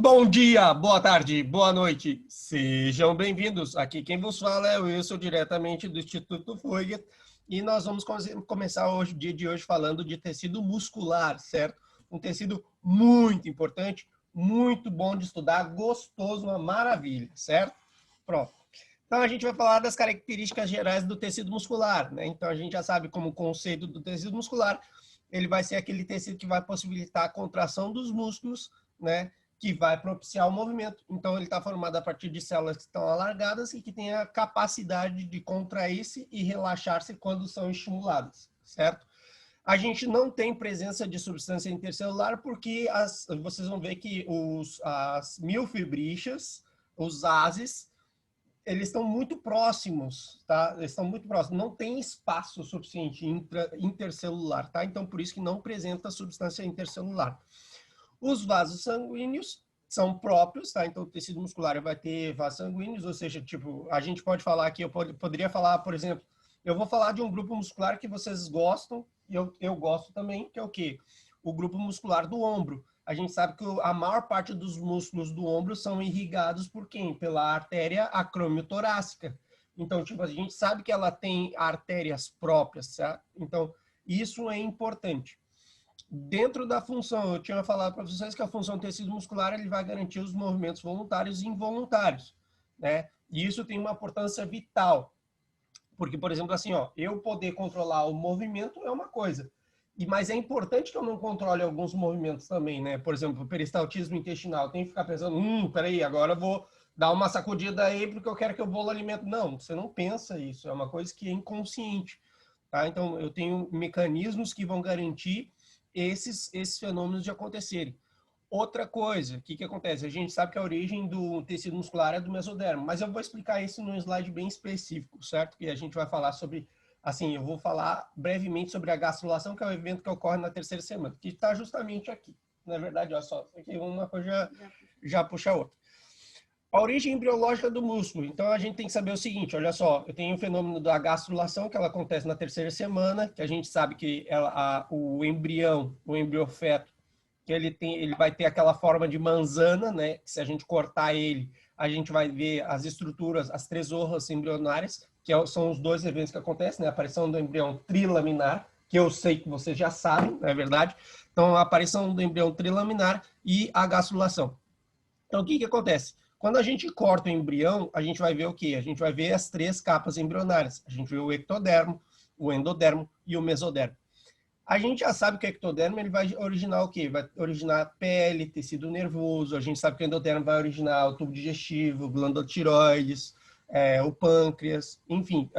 Bom dia, boa tarde, boa noite. Sejam bem-vindos. Aqui quem vos fala é o Wilson, diretamente do Instituto Feuget. E nós vamos começar hoje, o dia de hoje falando de tecido muscular, certo? Um tecido muito importante, muito bom de estudar, gostoso, uma maravilha, certo? Pronto. Então a gente vai falar das características gerais do tecido muscular, né? Então a gente já sabe como o conceito do tecido muscular, ele vai ser aquele tecido que vai possibilitar a contração dos músculos, né? Que vai propiciar o movimento. Então, ele está formado a partir de células que estão alargadas e que têm a capacidade de contrair-se e relaxar-se quando são estimuladas, certo? A gente não tem presença de substância intercelular porque vocês vão ver que as miofibrixas, os ases, eles estão muito próximos, tá? Eles estão muito próximos. Não tem espaço suficiente intercelular, tá? Então, por isso que não apresenta substância intercelular. Os vasos sanguíneos são próprios, tá? Então, o tecido muscular vai ter vasos sanguíneos, ou seja, tipo, a gente pode falar aqui, eu poderia falar, por exemplo, eu vou falar de um grupo muscular que vocês gostam, e eu gosto também, que é o quê? O grupo muscular do ombro. A gente sabe que a maior parte dos músculos do ombro são irrigados por quem? Pela artéria acromiotorácica. Então, tipo, a gente sabe que ela tem artérias próprias, certo? Então, isso é importante. Dentro da função, eu tinha falado para vocês que a função do tecido muscular ele vai garantir os movimentos voluntários e involuntários, né? E isso tem uma importância vital, porque, por exemplo, assim, ó, eu poder controlar o movimento é uma coisa, mas é importante que eu não controle alguns movimentos também, né? Por exemplo, o peristaltismo intestinal, tem que ficar pensando, peraí, agora eu vou dar uma sacudida aí porque eu quero que eu bolo alimento. Não, você não pensa isso, é uma coisa que é inconsciente, tá? Então, eu tenho mecanismos que vão garantir esses fenômenos de acontecerem. Outra coisa, o que acontece? A gente sabe que a origem do tecido muscular é do mesodermo, mas eu vou explicar isso num slide bem específico, certo? Que a gente vai falar sobre, assim, eu vou falar brevemente sobre a gastrulação, que é o evento que ocorre na terceira semana, que está justamente aqui. Na verdade, olha só, aqui uma coisa já puxa a outra. A origem embriológica do músculo. Então, a gente tem que saber o seguinte, olha só, eu tenho o fenômeno da gastrulação, que ela acontece na terceira semana, que a gente sabe que o embrião, o embriofeto, que ele vai ter aquela forma de manzana, né? Se a gente cortar ele, a gente vai ver as estruturas, as três orras embrionárias, que são os dois eventos que acontecem, né? A aparição do embrião trilaminar, que eu sei que vocês já sabem, não é verdade? Então, a aparição do embrião trilaminar e a gastrulação. Então, o que acontece? Quando a gente corta o embrião, a gente vai ver o quê? A gente vai ver as três capas embrionárias. A gente vê o ectodermo, o endodermo e o mesodermo. A gente já sabe que o ectodermo ele vai originar o quê? Vai originar pele, tecido nervoso. A gente sabe que o endodermo vai originar o tubo digestivo, glândula tiroides, o pâncreas, enfim.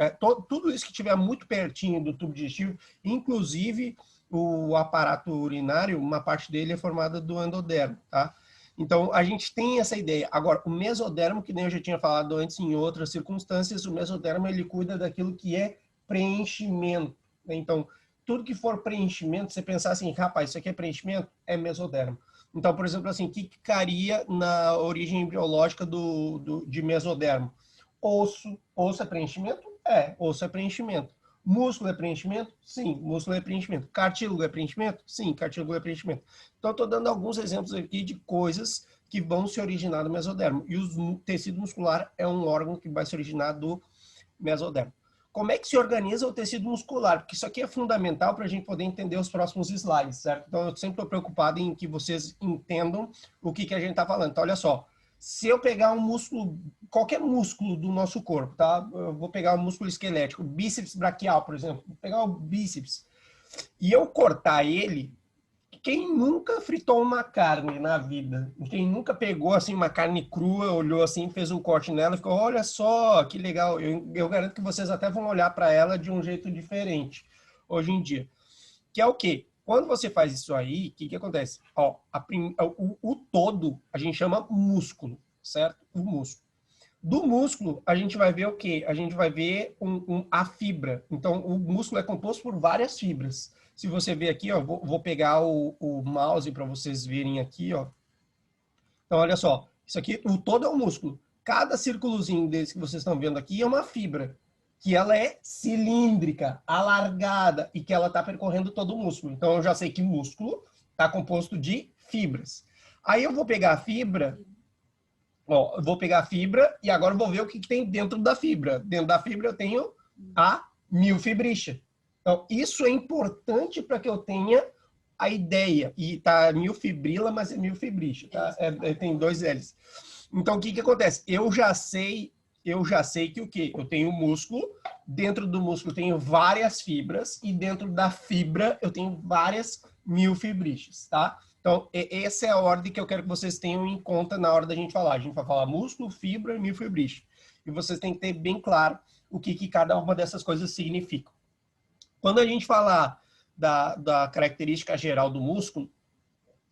Tudo isso que estiver muito pertinho do tubo digestivo, inclusive o aparato urinário, uma parte dele é formada do endodermo, tá? Então, a gente tem essa ideia. Agora, o mesodermo, que nem eu já tinha falado antes em outras circunstâncias, o mesodermo ele cuida daquilo que é preenchimento. Então, tudo que for preenchimento, você pensar assim, rapaz, isso aqui é preenchimento? É mesodermo. Então, por exemplo, assim, o que ficaria na origem embriológica de mesodermo? Osso é preenchimento? Osso é preenchimento. Músculo é preenchimento? Sim, músculo é preenchimento. Cartílago é preenchimento? Sim, cartílago é preenchimento. Então, estou dando alguns exemplos aqui de coisas que vão se originar do mesodermo. E o tecido muscular é um órgão que vai se originar do mesodermo. Como é que se organiza o tecido muscular? Porque isso aqui é fundamental para a gente poder entender os próximos slides, certo? Então, eu sempre estou preocupado em que vocês entendam o que a gente está falando. Então, olha só. Se eu pegar um músculo, qualquer músculo do nosso corpo, tá? Eu vou pegar um músculo esquelético, bíceps braquial, por exemplo. Vou pegar o bíceps e eu cortar ele, quem nunca fritou uma carne na vida? Quem nunca pegou assim uma carne crua, olhou assim, fez um corte nela e ficou, olha só, que legal. Eu garanto que vocês até vão olhar para ela de um jeito diferente hoje em dia. Que é o quê? Quando você faz isso aí, o que acontece? Ó, o todo a gente chama músculo, certo? O músculo. Do músculo, a gente vai ver o quê? A gente vai ver a fibra. Então, o músculo é composto por várias fibras. Se você ver aqui, ó, vou pegar o mouse para vocês verem aqui, ó. Então, olha só. Isso aqui, o todo é um músculo. Cada círculozinho desse que vocês estão vendo aqui é uma fibra, que ela é cilíndrica, alargada e que ela está percorrendo todo o músculo. Então, eu já sei que músculo está composto de fibras. Aí eu vou pegar a fibra, ó, eu vou pegar a fibra e agora eu vou ver o que tem dentro da fibra. Dentro da fibra eu tenho a miofibrila. Então, isso é importante para que eu tenha a ideia. E tá miofibrila, mas é miofibrila, tá? Tem 2 L's. Então, o que que acontece? Eu já sei que o quê? Eu tenho músculo, dentro do músculo eu tenho várias fibras e dentro da fibra eu tenho várias miofibrilas, tá? Então, essa é a ordem que eu quero que vocês tenham em conta na hora da gente falar. A gente vai falar músculo, fibra e miofibrila. E vocês têm que ter bem claro o que cada uma dessas coisas significa. Quando a gente falar da característica geral do músculo,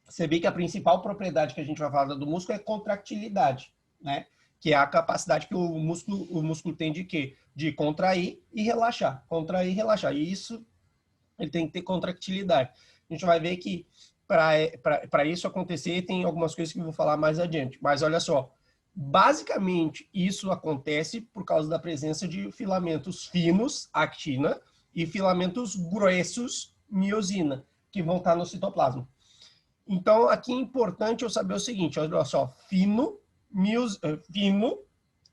você vê que a principal propriedade que a gente vai falar do músculo é contractilidade, né? Que é a capacidade que o músculo tem de quê? De contrair e relaxar. Contrair e relaxar. E isso, ele tem que ter contractilidade. A gente vai ver que para isso acontecer, tem algumas coisas que eu vou falar mais adiante. Mas olha só, basicamente isso acontece por causa da presença de filamentos finos, actina, e filamentos grossos, miosina, que vão estar no citoplasma. Então, aqui é importante eu saber o seguinte, olha só, fino,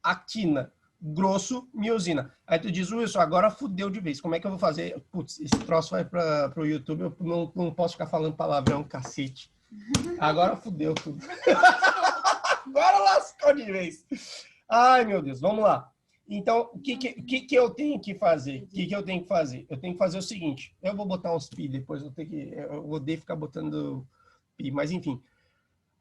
actina, grosso, miosina. Aí tu diz, Wilson, agora fudeu de vez, como é que eu vou fazer? Putz, esse troço vai para o YouTube, eu não posso ficar falando palavrão, cacete. Agora fudeu tudo. Agora lascou de vez. Ai, meu Deus, vamos lá. Então, o que eu tenho que fazer? Eu tenho que fazer o seguinte, eu vou botar uns pi depois, eu odeio ficar botando pi, mas enfim.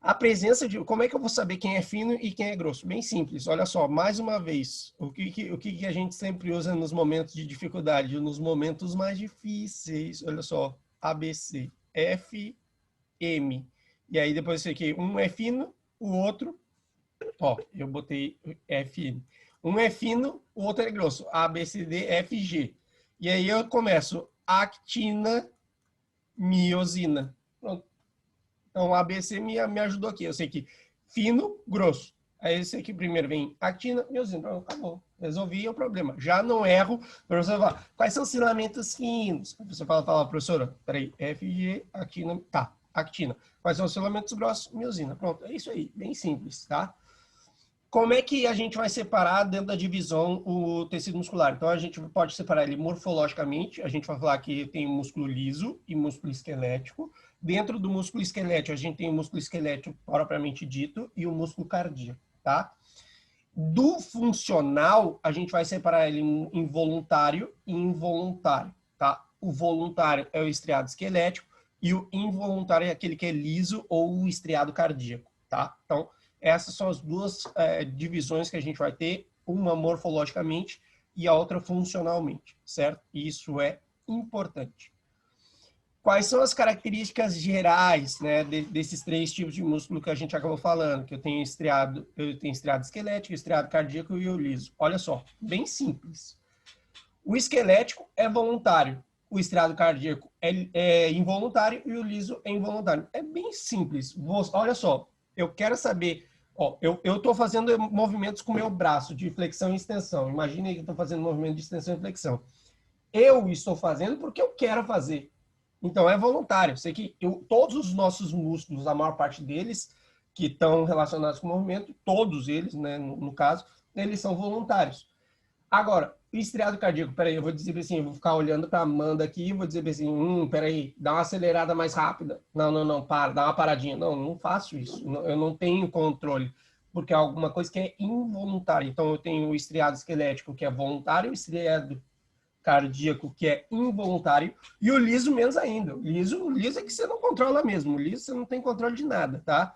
A presença de... Como é que eu vou saber quem é fino e quem é grosso? Bem simples. Olha só, mais uma vez, o que a gente sempre usa nos momentos de dificuldade, nos momentos mais difíceis. Olha só, ABC, F, M. E aí depois isso aqui, um é fino, o outro... Ó, eu botei F. Um é fino, o outro é grosso. A, B, C, D, F, G. E aí eu começo actina, miosina. Pronto. Então, A, B, C me ajudou aqui. Eu sei que fino, grosso. Aí esse aqui primeiro vem actina, miosina. Pronto, acabou. Resolvi o problema. Já não erro. O professor fala, quais são os filamentos finos? A pessoa fala, professora, peraí, F, G, actina, tá, actina. Quais são os filamentos grossos? Miosina. Pronto, é isso aí. Bem simples, tá? Como é que a gente vai separar dentro da divisão o tecido muscular? Então, a gente pode separar ele morfologicamente. A gente vai falar que tem músculo liso e músculo esquelético. Dentro do músculo esquelético, a gente tem o músculo esquelético propriamente dito e o músculo cardíaco, tá? Do funcional, a gente vai separar ele em voluntário e involuntário, tá? O voluntário é o estriado esquelético e o involuntário é aquele que é liso ou o estriado cardíaco, tá? Então, essas são as duas divisões que a gente vai ter, uma morfologicamente e a outra funcionalmente, certo? E isso é importante. Quais são as características gerais, né, desses 3 tipos de músculo que a gente acabou falando? Que eu tenho estriado esquelético, estriado cardíaco e o liso. Olha só, bem simples. O esquelético é voluntário, o estriado cardíaco é involuntário e o liso é involuntário. É bem simples. Olha só, eu quero saber... Ó, eu estou fazendo movimentos com o meu braço de flexão e extensão. Imagine que eu estou fazendo movimento de extensão e flexão. Eu estou fazendo porque eu quero fazer. Então, é voluntário. Sei que todos os nossos músculos, a maior parte deles, que estão relacionados com o movimento, todos eles, né, no caso, eles são voluntários. Agora, o estriado cardíaco, peraí, eu vou dizer assim, eu vou ficar olhando para a Amanda aqui e vou dizer assim, peraí, dá uma acelerada mais rápida. Não, para, dá uma paradinha. Não faço isso. Eu não tenho controle, porque é alguma coisa que é involuntária. Então, eu tenho o estriado esquelético, que é voluntário, o estriado cardíaco, que é involuntário, e o liso menos ainda. O liso é que você não controla mesmo. O liso você não tem controle de nada, tá?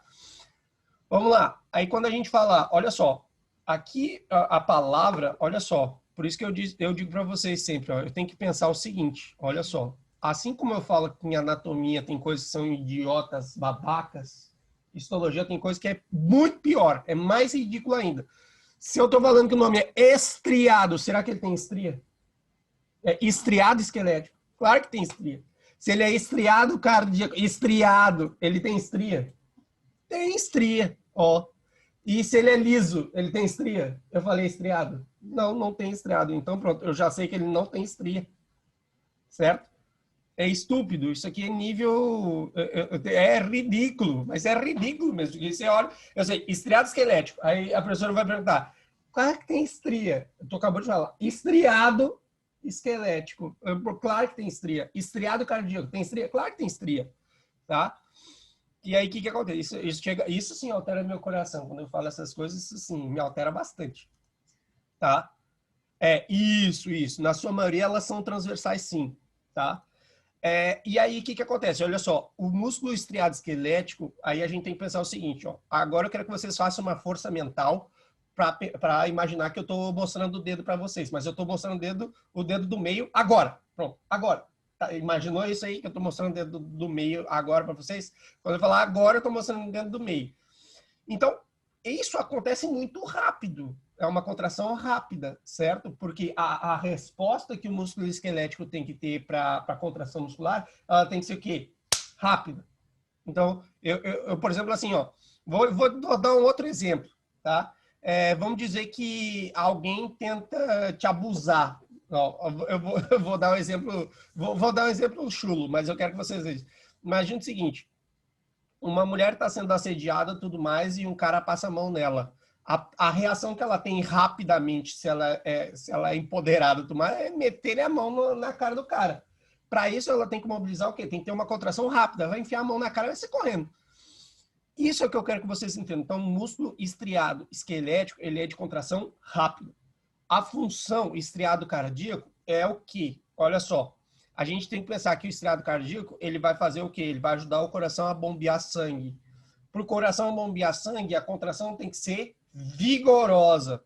Vamos lá. Aí, quando a gente fala, olha só, aqui a palavra, olha só, por isso que eu digo para vocês sempre, ó, eu tenho que pensar o seguinte, olha só, assim como eu falo que em anatomia tem coisas que são idiotas, babacas, histologia tem coisa que é muito pior, é mais ridículo ainda. Se eu estou falando que o nome é estriado, será que ele tem estria? É estriado esquelético? Claro que tem estria. Se ele é estriado cardíaco, estriado, ele tem estria? Tem estria, ó. E se ele é liso, ele tem estria? Eu falei estriado? Não tem estriado. Então, pronto, eu já sei que ele não tem estria. Certo? É estúpido. Isso aqui é nível... É ridículo. Mas é ridículo mesmo. Porque você olha... Eu sei, estriado esquelético. Aí a professora vai perguntar, qual é que tem estria? Eu acabou de falar. Estriado esquelético. Claro que tem estria. Estriado cardíaco. Tem estria? Claro que tem estria. Tá? E aí, o que acontece? Isso sim altera meu coração. Quando eu falo essas coisas, isso sim me altera bastante. Tá? Isso. Na sua maioria, elas são transversais, sim. Tá? E aí, o que acontece? Olha só, o músculo estriado esquelético, aí a gente tem que pensar o seguinte, ó. Agora eu quero que vocês façam uma força mental para imaginar que eu estou mostrando o dedo para vocês, mas eu estou mostrando o dedo do meio agora. Pronto, agora. Tá, imaginou isso aí, que eu estou mostrando o dedo do meio agora para vocês? Quando eu falar agora, eu estou mostrando o dedo do meio. Então, isso acontece muito rápido. É uma contração rápida, certo? Porque a resposta que o músculo esquelético tem que ter para a contração muscular, ela tem que ser o quê? Rápida. Então, eu por exemplo, assim, ó, vou dar um outro exemplo, tá? Vamos dizer que alguém tenta te abusar. Ó, eu vou dar um exemplo, vou dar um exemplo chulo, mas eu quero que vocês vejam. Imagina o seguinte, uma mulher está sendo assediada e tudo mais, e um cara passa a mão nela. A reação que ela tem rapidamente, se ela é empoderada, tudo mais, é meter a mão na cara do cara. Para isso, ela tem que mobilizar o quê? Tem que ter uma contração rápida. Vai enfiar a mão na cara e vai sair correndo. Isso é o que eu quero que vocês entendam. Então, o músculo estriado esquelético, ele é de contração rápida. A função estriado cardíaco é o quê? Olha só. A gente tem que pensar que o estriado cardíaco, ele vai fazer o quê? Ele vai ajudar o coração a bombear sangue. Para o coração bombear sangue, a contração tem que ser vigorosa.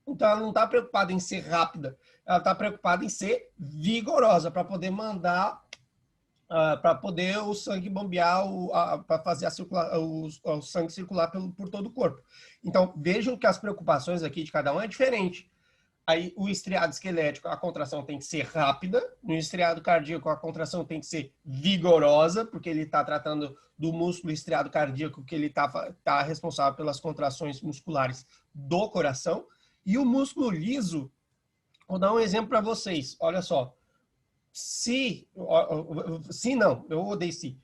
Então, ela não está preocupada em ser rápida, ela está preocupada em ser vigorosa, para poder mandar, para poder o sangue bombear, para fazer o sangue circular por todo o corpo. Então, vejam que as preocupações aqui de cada um é diferente. Aí, o estriado esquelético, a contração tem que ser rápida. No estriado cardíaco, a contração tem que ser vigorosa, porque ele está tratando do músculo estriado cardíaco, que ele tá responsável pelas contrações musculares do coração. E o músculo liso, vou dar um exemplo para vocês. Olha só. Se não, eu odeio se.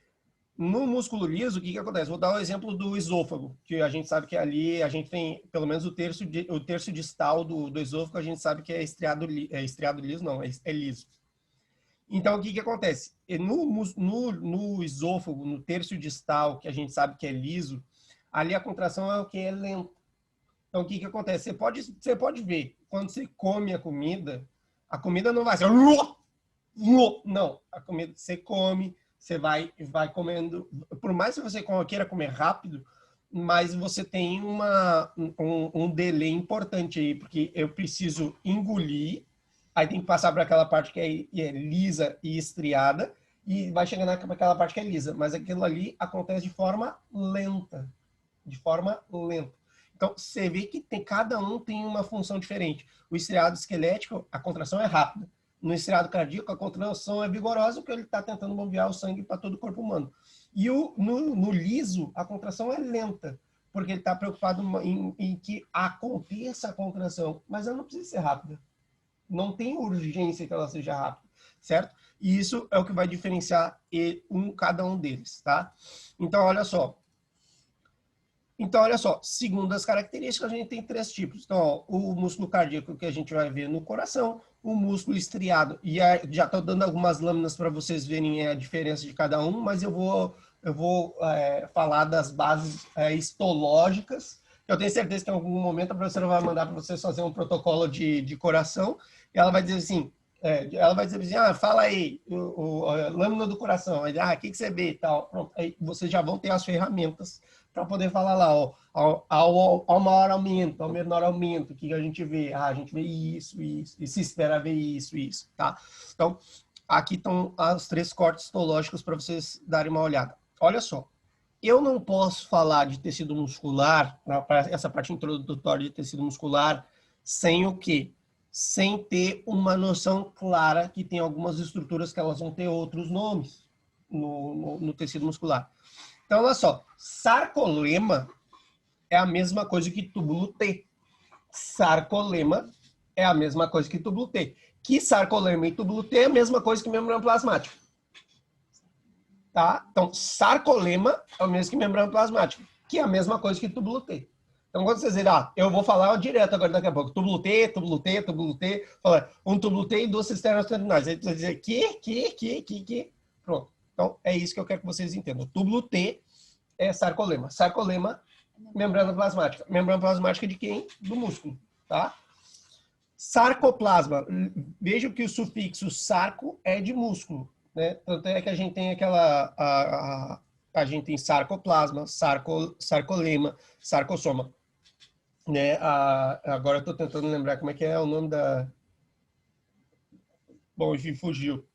No músculo liso, o que acontece? Vou dar um exemplo do esôfago, que a gente sabe que ali a gente tem pelo menos o terço distal do esôfago, a gente sabe que é estriado liso, não, é liso. Então, o que acontece? No esôfago, no terço distal, que a gente sabe que é liso, ali a contração é o que? É lenta. Então, o que acontece? Você pode ver, quando você come a comida não vai ser... Não, a comida você come, você vai comendo. Por mais que você queira comer rápido, mas você tem um delay importante aí, porque eu preciso engolir, aí tem que passar por aquela parte que é lisa e estriada, e vai chegar naquela parte que é lisa. Mas aquilo ali acontece de forma lenta. De forma lenta. Então, você vê que cada um tem uma função diferente. O estriado esquelético, a contração é rápida. No estriado cardíaco, a contração é vigorosa, porque ele está tentando bombear o sangue para todo o corpo humano. E no liso, a contração é lenta, porque ele está preocupado em que aconteça a contração, mas ela não precisa ser rápida. Não tem urgência que ela seja rápida, certo? E isso é o que vai diferenciar cada um deles, tá? Então, olha só, segundo as características, a gente tem 3 tipos. Então, ó, o músculo cardíaco que a gente vai ver no coração, o músculo estriado, e já estou dando algumas lâminas para vocês verem a diferença de cada um, mas eu vou falar das bases histológicas. Eu tenho certeza que em algum momento a professora vai mandar para vocês fazer um protocolo de coração, e ela vai dizer assim, fala aí, a lâmina do coração, aí, o que você vê e tal. Pronto, aí vocês já vão ter as ferramentas para poder falar lá, ó, ao maior aumento, ao menor aumento, o que a gente vê? A gente vê isso, e se espera ver isso, tá? Então, aqui estão os 3 cortes histológicos para vocês darem uma olhada. Olha só, eu não posso falar de tecido muscular, essa parte introdutória de tecido muscular, sem o quê? Sem ter uma noção clara que tem algumas estruturas que elas vão ter outros nomes no tecido muscular. Então, olha só, sarcolema é a mesma coisa que túbulo T. Sarcolema é a mesma coisa que túbulo T. Que sarcolema e túbulo T é a mesma coisa que membrana plasmática. tá? Então, sarcolema é o mesmo que membrana plasmática, que é a mesma coisa que túbulo T. Então, quando vocês dizem, eu vou falar direto agora daqui a pouco, túbulo T, túbulo T, túbulo T, fala, um túbulo T e duas cisternas terminais. Aí você vai dizer, que? Pronto. Então, é isso que eu quero que vocês entendam. Túbulo T é sarcolema. Sarcolema, membrana plasmática. Membrana plasmática de quem? Do músculo, tá? Sarcoplasma. Veja que o sufixo sarco é de músculo, né? Tanto é que a gente tem a gente tem sarcoplasma, sarcolema, sarcossoma, né? Agora eu estou tentando lembrar como é que é o nome da... Bom, enfim, fugiu.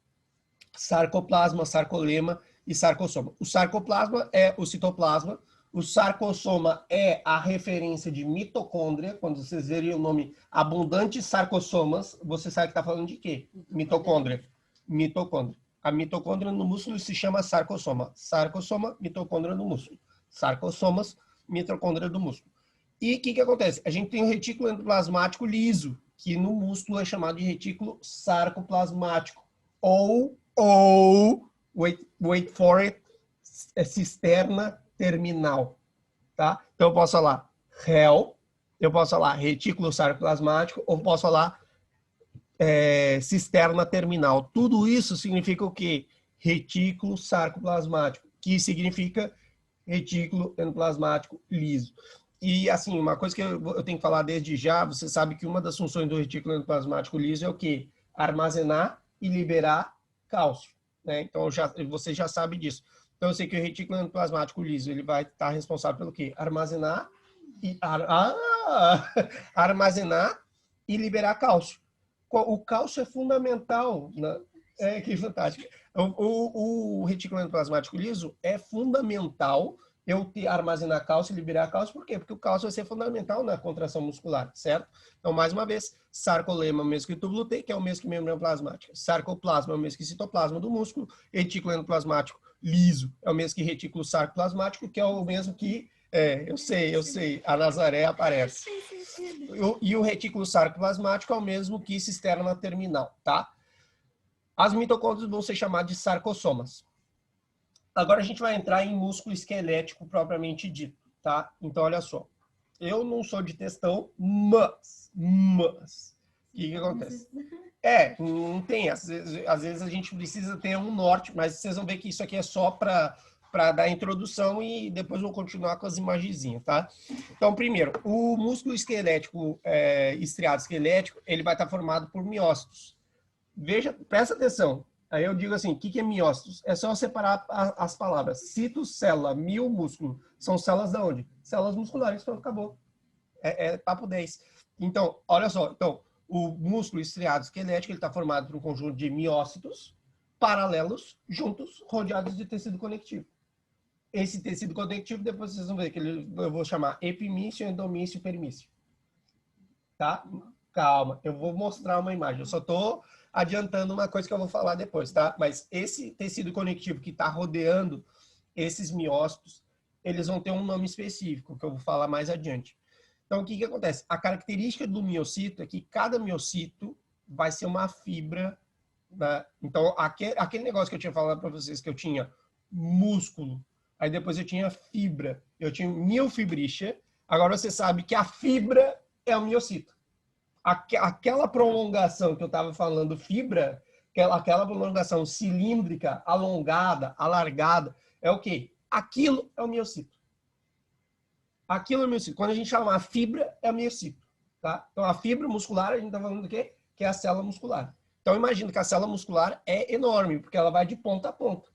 Sarcoplasma, sarcolema e sarcossoma. O sarcoplasma é o citoplasma, o sarcossoma é a referência de mitocôndria. Quando vocês verem o nome abundantes sarcossomas, você sabe que está falando de quê? Mitocôndria. Mitocôndria. A mitocôndria no músculo se chama sarcossoma. Sarcossoma, mitocôndria no músculo. Sarcossomas, mitocôndria do músculo. E o que acontece? A gente tem um retículo endoplasmático liso, que no músculo é chamado de retículo sarcoplasmático. Ou wait for it, cisterna terminal, tá? Então eu posso falar REL, eu posso falar retículo sarcoplasmático, ou posso falar cisterna terminal. Tudo isso significa o quê? Retículo sarcoplasmático, que significa retículo endoplasmático liso. E, assim, uma coisa que eu tenho que falar desde já, você sabe que uma das funções do retículo endoplasmático liso é o quê? Armazenar e liberar cálcio, né? Então, você já sabe disso. Então, eu sei que o retículo endoplasmático liso, ele vai estar responsável pelo quê? Armazenar e liberar cálcio. O cálcio é fundamental, né? Que fantástico. O retículo endoplasmático liso é fundamental eu armazenar cálcio e liberar cálcio. Por quê? Porque o cálcio vai ser fundamental na contração muscular, certo? Então, mais uma vez, sarcolema é o mesmo que túbulo T, que é o mesmo que membrana plasmática. Sarcoplasma é o mesmo que citoplasma do músculo. Retículo endoplasmático liso é o mesmo que retículo sarcoplasmático, que é o mesmo que... eu sei, a Nazaré aparece. E o retículo sarcoplasmático é o mesmo que cisterna terminal, tá? As mitocôndrias vão ser chamadas de sarcossomas. Agora a gente vai entrar em músculo esquelético propriamente dito, tá? Então, olha só. Eu não sou de textão, mas o que acontece? Não tem. Às vezes a gente precisa ter um norte, mas vocês vão ver que isso aqui é só para dar a introdução e depois vou continuar com as imagenzinhas, tá? Então, primeiro, o músculo esquelético, estriado esquelético, ele vai estar formado por miócitos. Veja, presta atenção. Aí eu digo assim, o que é miócitos? É só separar as palavras. Citocélula, mio, músculo. São células de onde? Células musculares, pronto, acabou. Papo 10. Então, olha só. Então, o músculo estriado esquelético, ele está formado por um conjunto de miócitos paralelos, juntos, rodeados de tecido conectivo. Esse tecido conectivo, depois vocês vão ver que eu vou chamar epimício, endomício e perimício. Tá? Calma, eu vou mostrar uma imagem. Eu só estou adiantando uma coisa que eu vou falar depois, tá? Mas esse tecido conectivo que está rodeando esses miócitos, eles vão ter um nome específico, que eu vou falar mais adiante. Então, o que acontece? A característica do miocito é que cada miocito vai ser uma fibra, né? Então, aquele negócio que eu tinha falado para vocês, que eu tinha músculo, aí depois eu tinha fibra, eu tinha miofibricha, agora você sabe que a fibra é o miocito. Aquela prolongação que eu estava falando, fibra, aquela prolongação cilíndrica, alongada, alargada, é o quê? Aquilo é o miocito. Aquilo é o miocito. Quando a gente chama a fibra, é o miocito. Tá? Então, a fibra muscular, a gente está falando do quê? Que é a célula muscular. Então, imagina que a célula muscular é enorme, porque ela vai de ponta a ponta.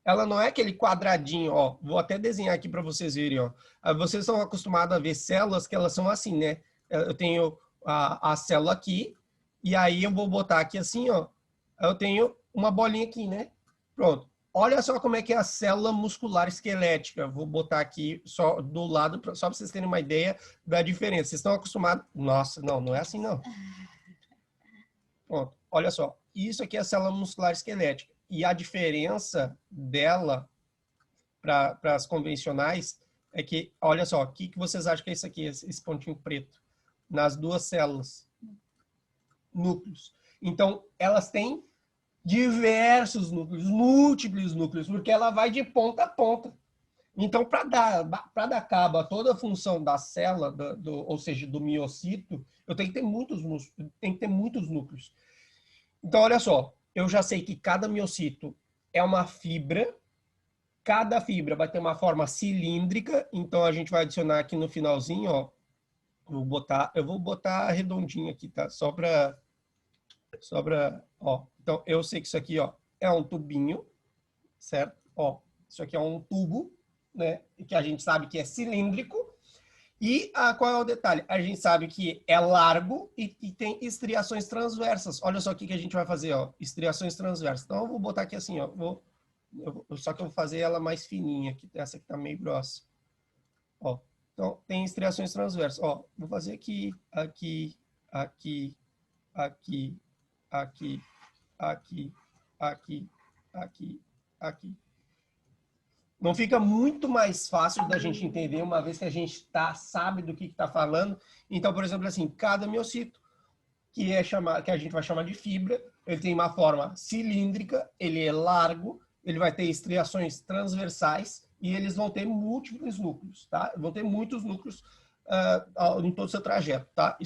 Ela não é aquele quadradinho, ó. Vou até desenhar aqui para vocês verem, ó. Vocês estão acostumados a ver células que elas são assim, né? Eu tenho a célula aqui, e aí eu vou botar aqui assim, ó. Eu tenho uma bolinha aqui, né? Pronto. Olha só como é que é a célula muscular esquelética. Vou botar aqui só do lado, só para vocês terem uma ideia da diferença. Vocês estão acostumados... Nossa, não é assim, não. Pronto. Olha só. Isso aqui é a célula muscular esquelética. E a diferença dela para as convencionais é que, olha só, o que vocês acham que é isso aqui, esse pontinho preto? Nas duas células. Núcleos. Então, elas têm diversos núcleos, múltiplos núcleos, porque ela vai de ponta a ponta. Então, para dar cabo a toda a função da célula, ou seja, do miocito, eu tenho que ter muitos núcleos. Então, olha só, eu já sei que cada miocito é uma fibra, cada fibra vai ter uma forma cilíndrica, então a gente vai adicionar aqui no finalzinho, ó, eu vou botar redondinho aqui, tá? Só para, ó, então eu sei que isso aqui, ó, é um tubinho, certo? Ó, isso aqui é um tubo, né? Que a gente sabe que é cilíndrico. E qual é o detalhe? A gente sabe que é largo e tem estriações transversas. Olha só o que a gente vai fazer, ó, estriações transversas. Então eu vou botar aqui assim, ó, só que eu vou fazer ela mais fininha, que essa aqui tá meio grossa. Ó, então tem estriações transversas. Ó, vou fazer aqui, aqui, aqui, aqui, aqui, aqui, aqui, aqui, aqui. Não fica muito mais fácil da gente entender, uma vez que a gente sabe do que está falando. Então, por exemplo, assim, cada miocito, que a gente vai chamar de fibra, ele tem uma forma cilíndrica, ele é largo, ele vai ter estriações transversais e eles vão ter múltiplos núcleos, tá? Vão ter muitos núcleos em todo o seu trajeto, tá?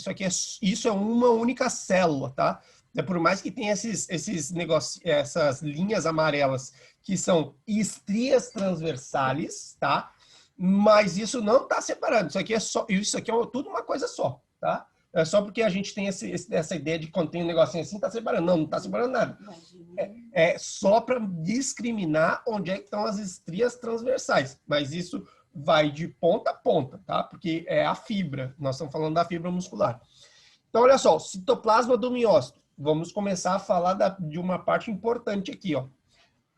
Isso é uma única célula, tá? Por mais que tenha esses negócios, essas linhas amarelas que são estrias transversais, tá? Mas isso não está separado. Isso aqui é tudo uma coisa só, tá? É só porque a gente tem essa ideia de quando tem um negocinho assim, está separando. Não está separando nada. É só para discriminar onde é que estão as estrias transversais. Mas isso vai de ponta a ponta, tá? Porque é a fibra. Nós estamos falando da fibra muscular. Então, olha só, citoplasma do miócito. Vamos começar a falar de uma parte importante aqui, ó.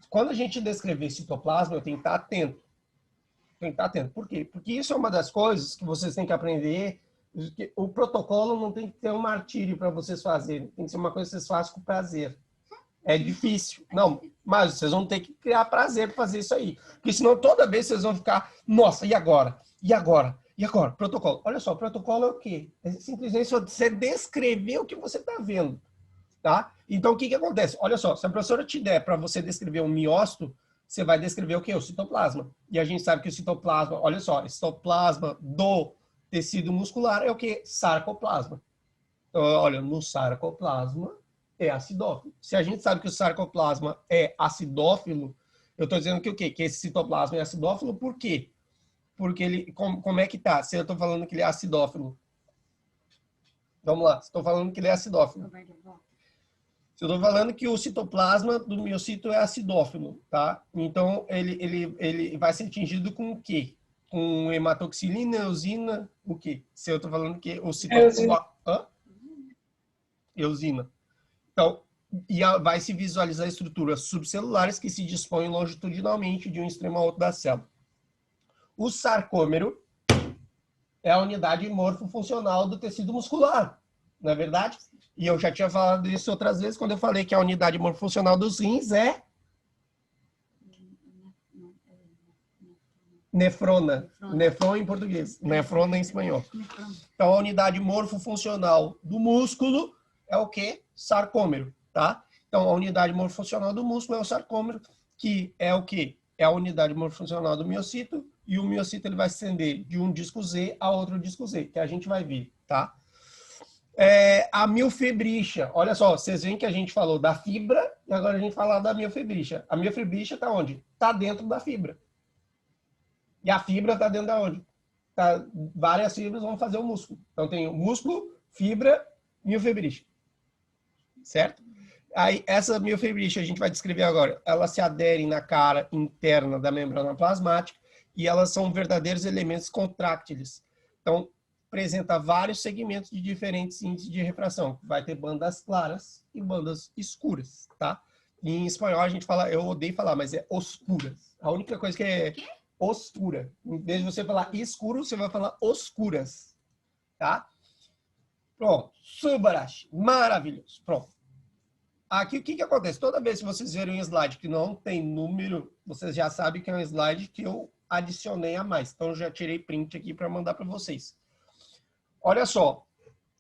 Quando a gente descrever citoplasma, eu tenho que estar atento. Por quê? Porque isso é uma das coisas que vocês têm que aprender. O protocolo não tem que ter um martírio para vocês fazerem. Tem que ser uma coisa que vocês façam com prazer. É difícil. Não, mas vocês vão ter que criar prazer para fazer isso aí. Porque senão toda vez vocês vão ficar, nossa, e agora? E agora? E agora? Protocolo. Olha só, protocolo é o quê? É simplesmente você descrever o que você está vendo. Tá? Então, o que acontece? Olha só, se a professora te der para você descrever um miócito, você vai descrever o quê? O citoplasma. E a gente sabe que o citoplasma, olha só, o citoplasma do tecido muscular é o quê? Sarcoplasma. Então, olha, no sarcoplasma é acidófilo. Se a gente sabe que o sarcoplasma é acidófilo, eu estou dizendo que o quê? Que esse citoplasma é acidófilo, por quê? Porque ele, como é que tá? Se eu estou falando que ele é acidófilo. Vamos lá, estou falando que ele é acidófilo. Eu estou falando que o citoplasma do miocito é acidófilo, tá? Então, ele vai ser atingido com o quê? Com hematoxilina, eosina, o quê? Se eu estou falando que o citoplasma... Eosina. Então, vai se visualizar estruturas subcelulares que se dispõem longitudinalmente de um extremo a outro da célula. O sarcômero é a unidade morfofuncional do tecido muscular, não é verdade? E eu já tinha falado isso outras vezes, quando eu falei que a unidade morfofuncional dos rins é nefrona. Nefron em português, nefrona em espanhol. Então, a unidade morfofuncional do músculo é o quê? Sarcômero, tá? Então, a unidade morfofuncional do músculo é o sarcômero, que é o quê? É a unidade morfofuncional do miocito, e o miocito ele vai se estender de um disco Z a outro disco Z, que a gente vai ver, tá? A miofibricha, olha só, vocês veem que a gente falou da fibra e agora a gente fala da miofibricha. A miofibricha está onde? Está dentro da fibra. E a fibra está dentro da onde? Várias fibras vão fazer o músculo. Então tem o músculo, fibra, miofibricha. Certo? Aí essa miofibricha a gente vai descrever agora. Elas se aderem na cara interna da membrana plasmática e elas são verdadeiros elementos contráctiles. Então, apresenta vários segmentos de diferentes índices de refração. Vai ter bandas claras e bandas escuras, tá? E em espanhol a gente fala, eu odeio falar, mas é oscuras. A única coisa que é oscura. Em vez de você falar escuro, você vai falar oscuras, tá? Pronto. Subarashi. Maravilhoso. Pronto. Aqui o que acontece? Toda vez que vocês verem um slide que não tem número, vocês já sabem que é um slide que eu adicionei a mais. Então, eu já tirei print aqui para mandar para vocês. Olha só,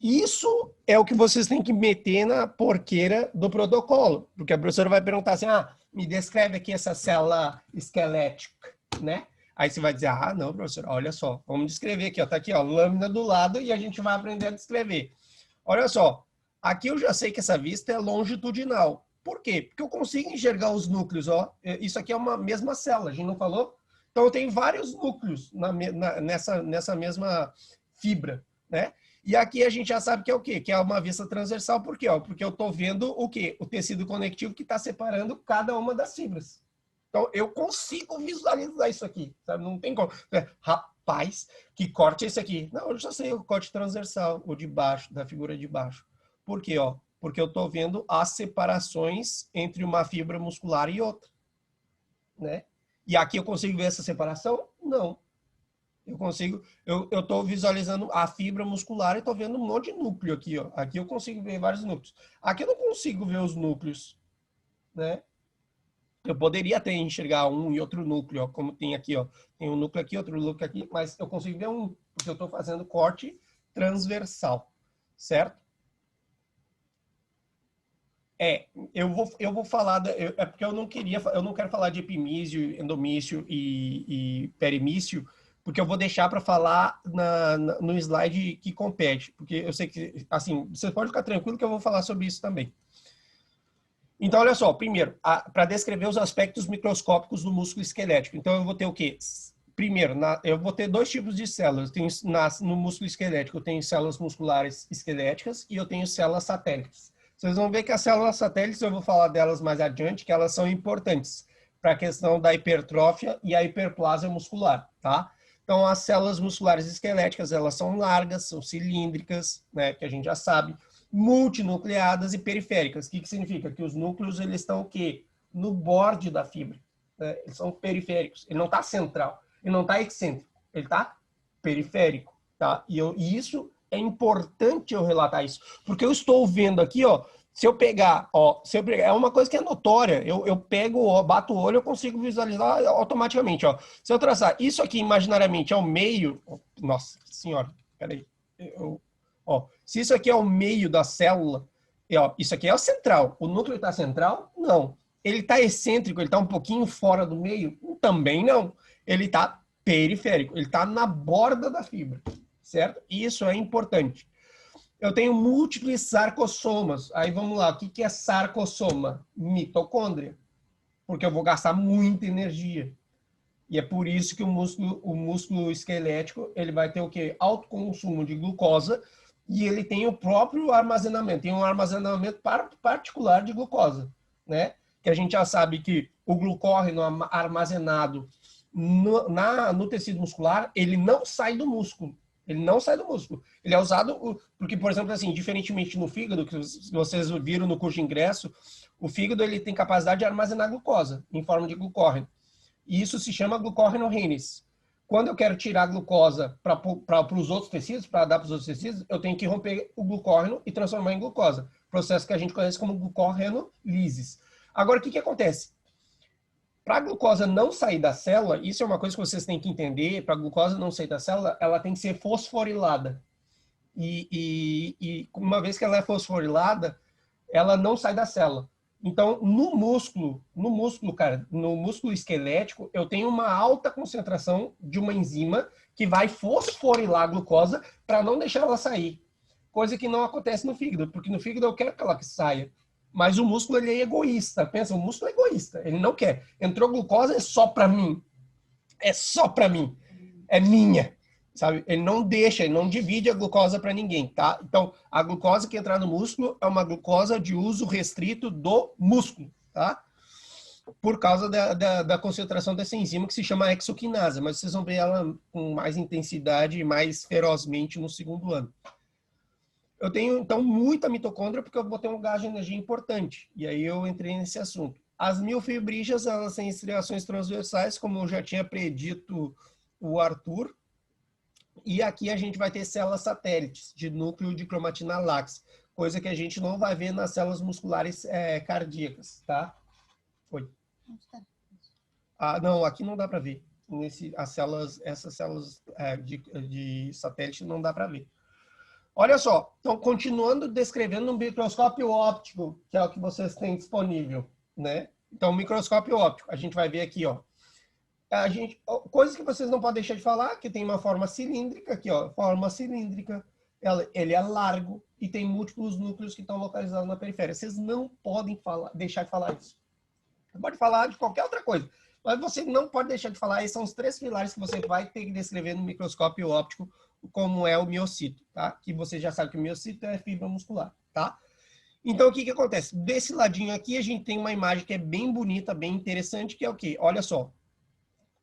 Isso é o que vocês têm que meter na porqueira do protocolo, porque a professora vai perguntar assim, me descreve aqui essa célula esquelética, né? Aí você vai dizer, não, professor, olha só, vamos descrever aqui, ó, tá aqui, ó, lâmina do lado e a gente vai aprender a descrever. Olha só, aqui eu já sei que essa vista é longitudinal. Por quê? Porque eu consigo enxergar os núcleos, ó. Isso aqui é uma mesma célula, a gente não falou? Então eu tenho vários núcleos nessa mesma fibra, né? E aqui a gente já sabe que é o quê? Que é uma vista transversal, por quê? Porque eu estou vendo o quê? O tecido conectivo que está separando cada uma das fibras. Então, eu consigo visualizar isso aqui, sabe? Não tem como. Rapaz, que corte é esse aqui? Não, eu já sei o corte transversal, o de baixo, da figura de baixo. Por quê? Porque eu estou vendo as separações entre uma fibra muscular e outra, né? E aqui eu consigo ver essa separação? Não. Eu consigo, eu estou visualizando a fibra muscular e estou vendo um monte de núcleo aqui, ó. Aqui eu consigo ver vários núcleos. Aqui eu não consigo ver os núcleos, né? Eu poderia até enxergar um e outro núcleo, ó, como tem aqui, ó. Tem um núcleo aqui, outro núcleo aqui, mas eu consigo ver um, porque eu estou fazendo corte transversal, certo? Eu vou falar, é porque eu não quero falar de epimício, endomício e perimício, porque eu vou deixar para falar no slide que compete, porque eu sei que, assim, você pode ficar tranquilo que eu vou falar sobre isso também. Então, olha só, primeiro, para descrever os aspectos microscópicos do músculo esquelético. Então, eu vou ter o quê? Primeiro, eu vou ter dois tipos de células. No músculo esquelético, eu tenho células musculares esqueléticas e eu tenho células satélites. Vocês vão ver que as células satélites, eu vou falar delas mais adiante, que elas são importantes para a questão da hipertrófia e a hiperplasia muscular, tá? Então, as células musculares esqueléticas, elas são largas, são cilíndricas, né, que a gente já sabe, multinucleadas e periféricas. O que significa? Que os núcleos eles estão o quê? No borde da fibra. Né? Eles são periféricos. Ele não está central. Ele não está excêntrico. Ele está periférico. Tá? E isso é importante eu relatar isso. Porque eu estou vendo aqui, ó, se eu pegar, é uma coisa que é notória. Eu pego, ó, bato o olho, eu consigo visualizar automaticamente. Ó. Se eu traçar isso aqui imaginariamente ao meio, nossa senhora, peraí, se isso aqui é o meio da célula, isso aqui é o central. O núcleo está central? Não. Ele está excêntrico, ele está um pouquinho fora do meio? Também não. Ele está periférico, ele está na borda da fibra, certo? E isso é importante. Eu tenho múltiplos sarcossomas. Aí vamos lá, o que é sarcossoma? Mitocôndria. Porque eu vou gastar muita energia. E é por isso que o músculo esquelético ele vai ter o quê? Alto consumo de glucosa e ele tem o próprio armazenamento. Tem um armazenamento particular de glucosa, né? Que a gente já sabe que o glucógeno armazenado no tecido muscular, ele não sai do músculo. Ele não sai do músculo. Ele é usado porque, por exemplo, assim, diferentemente no fígado, que vocês viram no curso de ingresso, o fígado ele tem capacidade de armazenar glucosa em forma de glucógeno. E isso se chama glucógeno-rênese. Quando eu quero tirar a glucosa para os outros tecidos, para dar para os outros tecidos, eu tenho que romper o glucógeno e transformar em glucosa. Processo que a gente conhece como glucógeno-lises. Agora, o que acontece? Para a glucosa não sair da célula, isso é uma coisa que vocês têm que entender, para a glucosa não sair da célula, ela tem que ser fosforilada. E uma vez que ela é fosforilada, ela não sai da célula. Então, no músculo, cara, no músculo esquelético, eu tenho uma alta concentração de uma enzima que vai fosforilar a glucosa para não deixar ela sair. Coisa que não acontece no fígado, porque no fígado eu quero que ela saia. Mas o músculo ele é egoísta. Pensa, o músculo é egoísta. Ele não quer. Entrou glucosa, é só para mim. É só para mim. É minha. Sabe? Ele não deixa, ele não divide a glucosa para ninguém, tá? Então, a glucosa que entrar no músculo é uma glucosa de uso restrito do músculo, tá? Por causa da concentração dessa enzima que se chama exoquinase, mas vocês vão ver ela com mais intensidade e mais ferozmente no segundo ano. Eu tenho, então, muita mitocôndria porque eu vou ter um gasto de energia importante. E aí eu entrei nesse assunto. As miofibrígeas, elas têm estriações transversais, como eu já tinha predito o Arthur. E aqui a gente vai ter células satélites de núcleo de cromatina lax, coisa que a gente não vai ver nas células musculares cardíacas, tá? Foi. Não, aqui não dá para ver. Essas células de satélite não dá para ver. Olha só, então, continuando descrevendo um microscópio óptico, que é o que vocês têm disponível, né? Então, microscópio óptico, a gente vai ver aqui, ó. Coisas que vocês não podem deixar de falar, que tem uma forma cilíndrica aqui, ó, forma cilíndrica, ele é largo e tem múltiplos núcleos que estão localizados na periferia. Vocês não podem deixar de falar isso. Você pode falar de qualquer outra coisa, mas você não pode deixar de falar. Esses são os 3 pilares que você vai ter que descrever no microscópio óptico, como é o miocito, tá? Que você já sabe que o miocito é fibra muscular, tá? Então, o que acontece? Desse ladinho aqui, a gente tem uma imagem que é bem bonita, bem interessante, que é o quê? Olha só.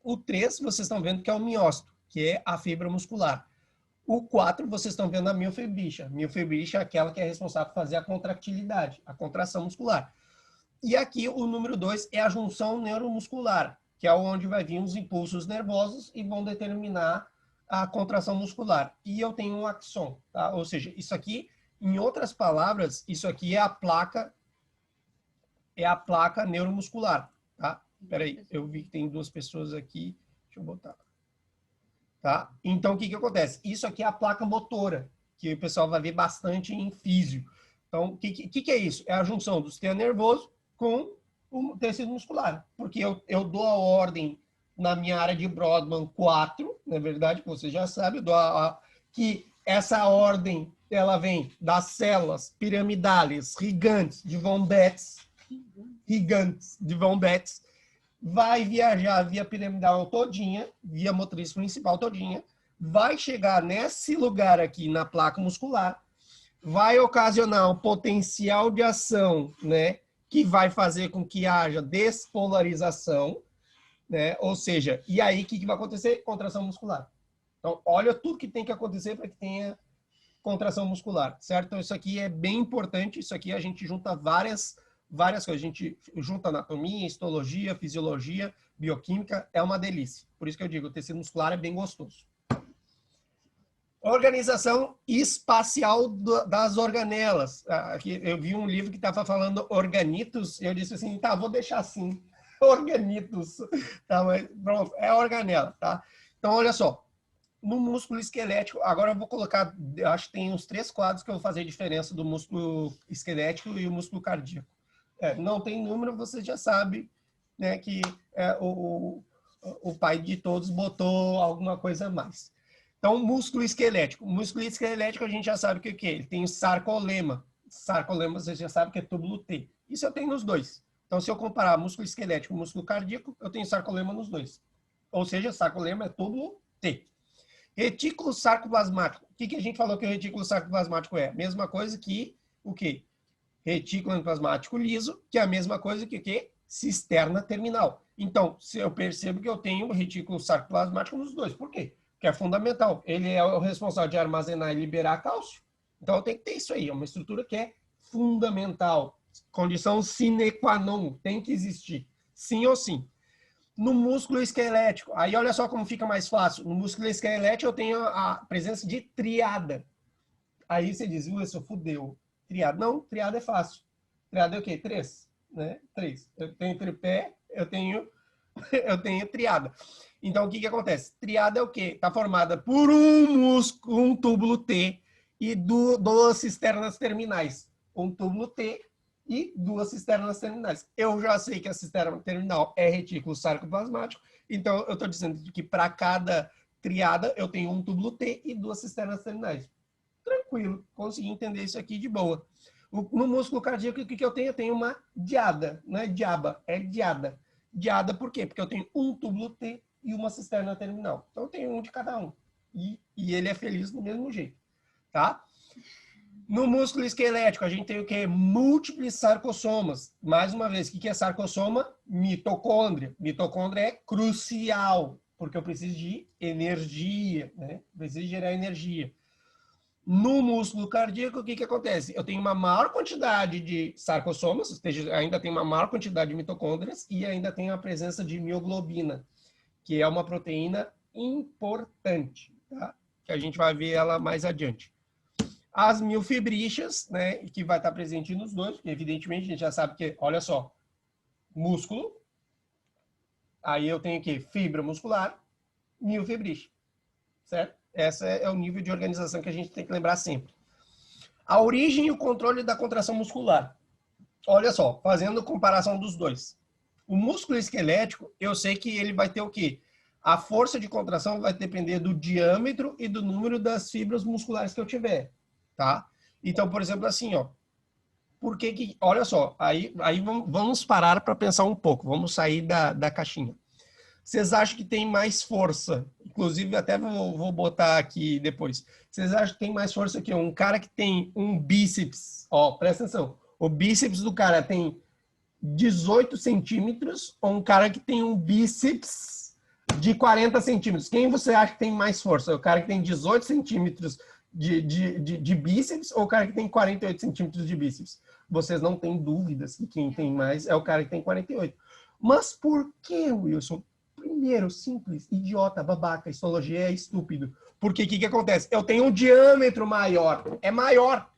O 3, vocês estão vendo que é o miócito, que é a fibra muscular. O 4, vocês estão vendo a miofibricha. Miofibricha é aquela que é responsável por fazer a contractilidade, a contração muscular. E aqui o número 2 é a junção neuromuscular, que é onde vai vir os impulsos nervosos e vão determinar a contração muscular. E eu tenho um axon, tá? Ou seja, isso aqui, em outras palavras, isso aqui é a placa neuromuscular, tá? Peraí, eu vi que tem 2 pessoas aqui. Deixa eu botar. Tá? Então, o que acontece? Isso aqui é a placa motora, que o pessoal vai ver bastante em físio. Então, o que é isso? É a junção do sistema nervoso com o tecido muscular. Porque eu dou a ordem na minha área de Brodmann 4, na verdade, que você já sabe, que essa ordem ela vem das células piramidales gigantes de von Betz, vai viajar via piramidal todinha, via motriz principal todinha, vai chegar nesse lugar aqui na placa muscular, vai ocasionar um potencial de ação, né, que vai fazer com que haja despolarização, né? Ou seja, e aí o que vai acontecer? Contração muscular. Então, olha tudo que tem que acontecer para que tenha contração muscular, certo? Então, isso aqui é bem importante, isso aqui a gente junta várias coisas, a gente junta anatomia, histologia, fisiologia, bioquímica, é uma delícia. Por isso que eu digo, o tecido muscular é bem gostoso. Organização espacial das organelas. Aqui eu vi um livro que estava falando organitos, e eu disse assim, tá, vou deixar assim, organitos, tá, mas pronto, é organela, tá? Então, olha só, no músculo esquelético, agora eu vou colocar, acho que tem uns 3 quadros que eu vou fazer a diferença do músculo esquelético e o músculo cardíaco. Não tem número, você já sabe, né, que o pai de todos botou alguma coisa a mais. Então, músculo esquelético. O músculo esquelético a gente já sabe o que é. Ele tem sarcolema. Sarcolema você já sabe que é túbulo T. Isso eu tenho nos dois. Então, se eu comparar músculo esquelético e músculo cardíaco, eu tenho sarcolema nos dois. Ou seja, sarcolema é túbulo T. Retículo sarcoplasmático. O que a gente falou que o retículo sarcoplasmático é? Mesma coisa que o quê? Retículo endoplasmático liso, que é a mesma coisa que o quê? Cisterna terminal. Então, se eu percebo que eu tenho retículo sarcoplasmático nos dois. Por quê? Porque é fundamental. Ele é o responsável de armazenar e liberar cálcio. Então, tem que ter isso aí. É uma estrutura que é fundamental. Condição sine qua non. Tem que existir. Sim ou sim. No músculo esquelético, aí olha só como fica mais fácil. No músculo esquelético eu tenho a presença de triada. Aí você diz, Wilson, fudeu. Triada. Não, triada é fácil. Triada é o quê? 3. Né? 3. Eu tenho tripé, eu tenho triada. Então, o que acontece? Triada é o quê? Está formada por um túbulo T e 2 cisternas terminais. Um túbulo T e 2 cisternas terminais. Eu já sei que a cisterna terminal é retículo sarcoplasmático, então eu estou dizendo que para cada triada eu tenho um túbulo T e 2 cisternas terminais. Tranquilo, consegui entender isso aqui de boa. No músculo cardíaco, o que eu tenho? Eu tenho uma diada, não é diaba, é diada. Diada por quê? Porque eu tenho um túbulo T e uma cisterna terminal. Então eu tenho um de cada um. E ele é feliz do mesmo jeito, tá? No músculo esquelético, a gente tem o que? Múltiplos sarcossomas. Mais uma vez, o que é sarcossoma? Mitocôndria. Mitocôndria é crucial, porque eu preciso de energia, né? Preciso gerar energia. No músculo cardíaco, o que acontece? Eu tenho uma maior quantidade de sarcossomas, ou seja, ainda tem uma maior quantidade de mitocôndrias e ainda tem a presença de mioglobina, que é uma proteína importante, tá? Que a gente vai ver ela mais adiante. As miofibrichas, né, que vai estar presente nos dois, porque evidentemente a gente já sabe que, olha só, músculo, aí eu tenho aqui fibra muscular, miofibricha, certo? Esse é o nível de organização que a gente tem que lembrar sempre. A origem e o controle da contração muscular. Olha só, fazendo comparação dos dois. O músculo esquelético, eu sei que ele vai ter o quê? A força de contração vai depender do diâmetro e do número das fibras musculares que eu tiver, tá? Então, por exemplo, assim, ó, olha só, aí vamos parar para pensar um pouco, vamos sair da caixinha. Vocês acham que tem mais força? Inclusive, até vou botar aqui depois. Vocês acham que tem mais força que um cara que tem um bíceps? Ó, presta atenção. O bíceps do cara tem 18 centímetros ou um cara que tem um bíceps de 40 centímetros? Quem você acha que tem mais força? O cara que tem 18 centímetros de bíceps ou o cara que tem 48 centímetros de bíceps? Vocês não têm dúvidas que quem tem mais é o cara que tem 48. Mas por que, Wilson? Primeiro, simples, idiota, babaca, histologia é estúpido. Porque o que acontece? Eu tenho um diâmetro maior. É maior.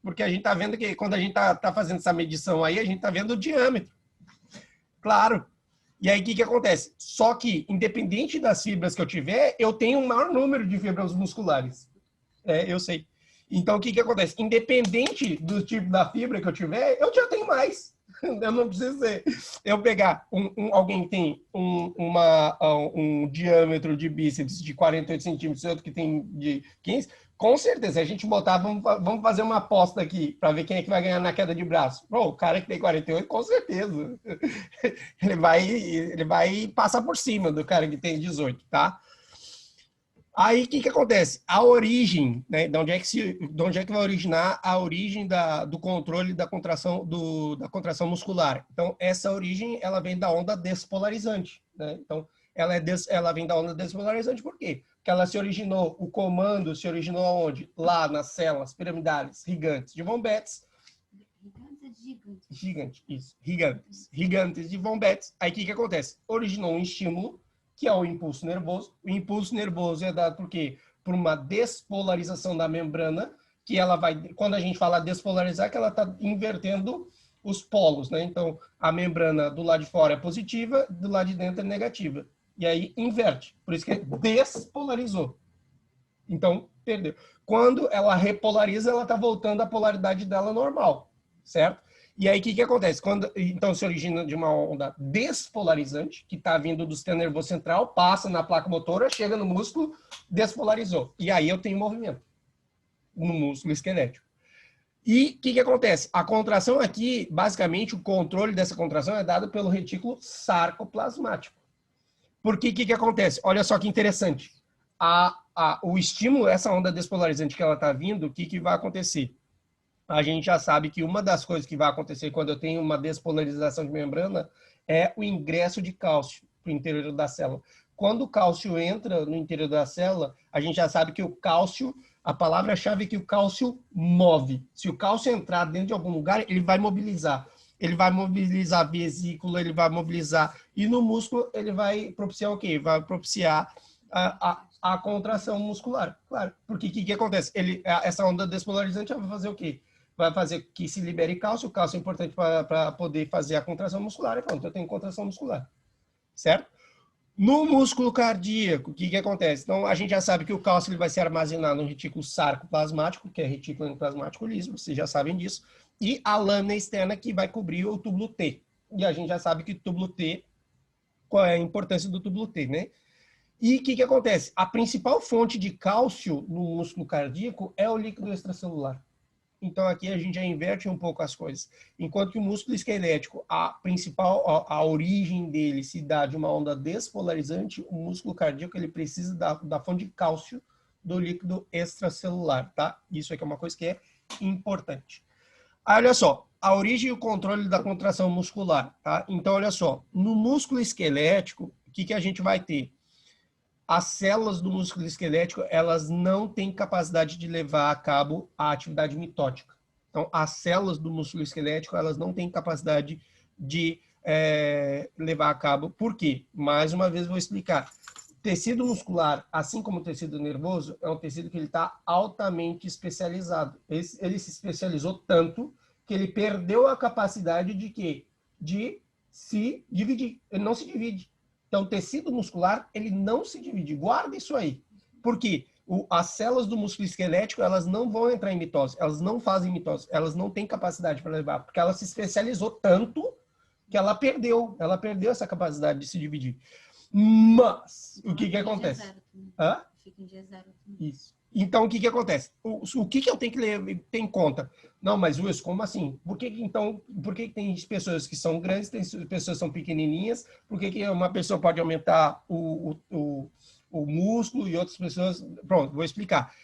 Porque a gente está vendo que quando a gente tá fazendo essa medição aí, a gente está vendo o diâmetro. Claro. E aí o que acontece? Só que, independente das fibras que eu tiver, eu tenho um maior número de fibras musculares. Eu sei. Então, o que acontece? Independente do tipo da fibra que eu tiver, eu já tenho mais. Eu não preciso ser. Eu pegar alguém que tem um diâmetro de bíceps de 48 centímetros e outro que tem de 15, com certeza, se a gente botar, vamos fazer uma aposta aqui para ver quem é que vai ganhar na queda de braço. Bom, o cara que tem 48, com certeza. Ele vai passar por cima do cara que tem 18, tá? Aí, o que acontece? A origem, né? De onde é que vai originar a origem do controle da contração, da contração muscular? Então, essa origem, ela vem da onda despolarizante, né? Então, ela vem da onda despolarizante por quê? Porque o comando se originou aonde? Lá nas células piramidais gigantes de von Betz. Gigantes de von Betz. Aí, o que acontece? Originou um estímulo, que é o impulso nervoso. O impulso nervoso é dado por quê? Por uma despolarização da membrana, que ela vai, quando a gente fala despolarizar, que ela está invertendo os polos, né? Então, a membrana do lado de fora é positiva, do lado de dentro é negativa. E aí inverte. Por isso que despolarizou. Então, perdeu. Quando ela repolariza, ela está voltando à polaridade dela normal, certo? E aí, o que acontece? Então, se origina de uma onda despolarizante, que está vindo do sistema nervoso central, passa na placa motora, chega no músculo, despolarizou. E aí eu tenho movimento no músculo esquelético. E o que acontece? A contração aqui, basicamente, o controle dessa contração é dado pelo retículo sarcoplasmático. Porque o que acontece? Olha só que interessante. O estímulo, essa onda despolarizante que ela está vindo, o que vai acontecer? A gente já sabe que uma das coisas que vai acontecer quando eu tenho uma despolarização de membrana é o ingresso de cálcio para o interior da célula. Quando o cálcio entra no interior da célula, a gente já sabe que o cálcio, a palavra-chave é que o cálcio move. Se o cálcio entrar dentro de algum lugar, ele vai mobilizar. Ele vai mobilizar a vesícula, ele vai mobilizar. E no músculo, ele vai propiciar o quê? Vai propiciar a contração muscular. Claro, porque o que acontece? Essa onda despolarizante vai fazer o quê? Vai fazer que se libere cálcio. O cálcio é importante para poder fazer a contração muscular. E pronto, eu tenho contração muscular. Certo? No músculo cardíaco, o que acontece? Então, a gente já sabe que o cálcio ele vai ser armazenado no retículo sarcoplasmático, que é retículo endoplasmático liso, vocês já sabem disso, e a lâmina externa que vai cobrir o túbulo T. E a gente já sabe que o túbulo T, qual é a importância do túbulo T, né? E o que acontece? A principal fonte de cálcio no músculo cardíaco é o líquido extracelular. Então, aqui a gente já inverte um pouco as coisas. Enquanto que o músculo esquelético, a origem dele se dá de uma onda despolarizante, o músculo cardíaco ele precisa da fonte de cálcio do líquido extracelular, tá? Isso aqui é uma coisa que é importante. Olha só, a origem e o controle da contração muscular, tá? Então, olha só, no músculo esquelético, o que a gente vai ter? As células do músculo esquelético, elas não têm capacidade de levar a cabo a atividade mitótica. Então, as células do músculo esquelético, elas não têm capacidade de levar a cabo. Por quê? Mais uma vez vou explicar. Tecido muscular, assim como o tecido nervoso, é um tecido que ele está altamente especializado. Ele se especializou tanto que ele perdeu a capacidade de quê? De se dividir. Ele não se divide. Então, o tecido muscular, ele não se divide. Guarda isso aí. Por quê? As células do músculo esquelético, elas não vão entrar em mitose, elas não fazem mitose, elas não têm capacidade para levar, porque ela se especializou tanto que ela perdeu essa capacidade de se dividir. Mas, o que acontece? Fica em dia zero também. Isso. Então, o que acontece? O que eu tenho que ter em conta? Não, mas Wilson, como assim? Por que tem pessoas que são grandes, tem pessoas que são pequenininhas? Por que uma pessoa pode aumentar o músculo e outras pessoas... Pronto, vou explicar.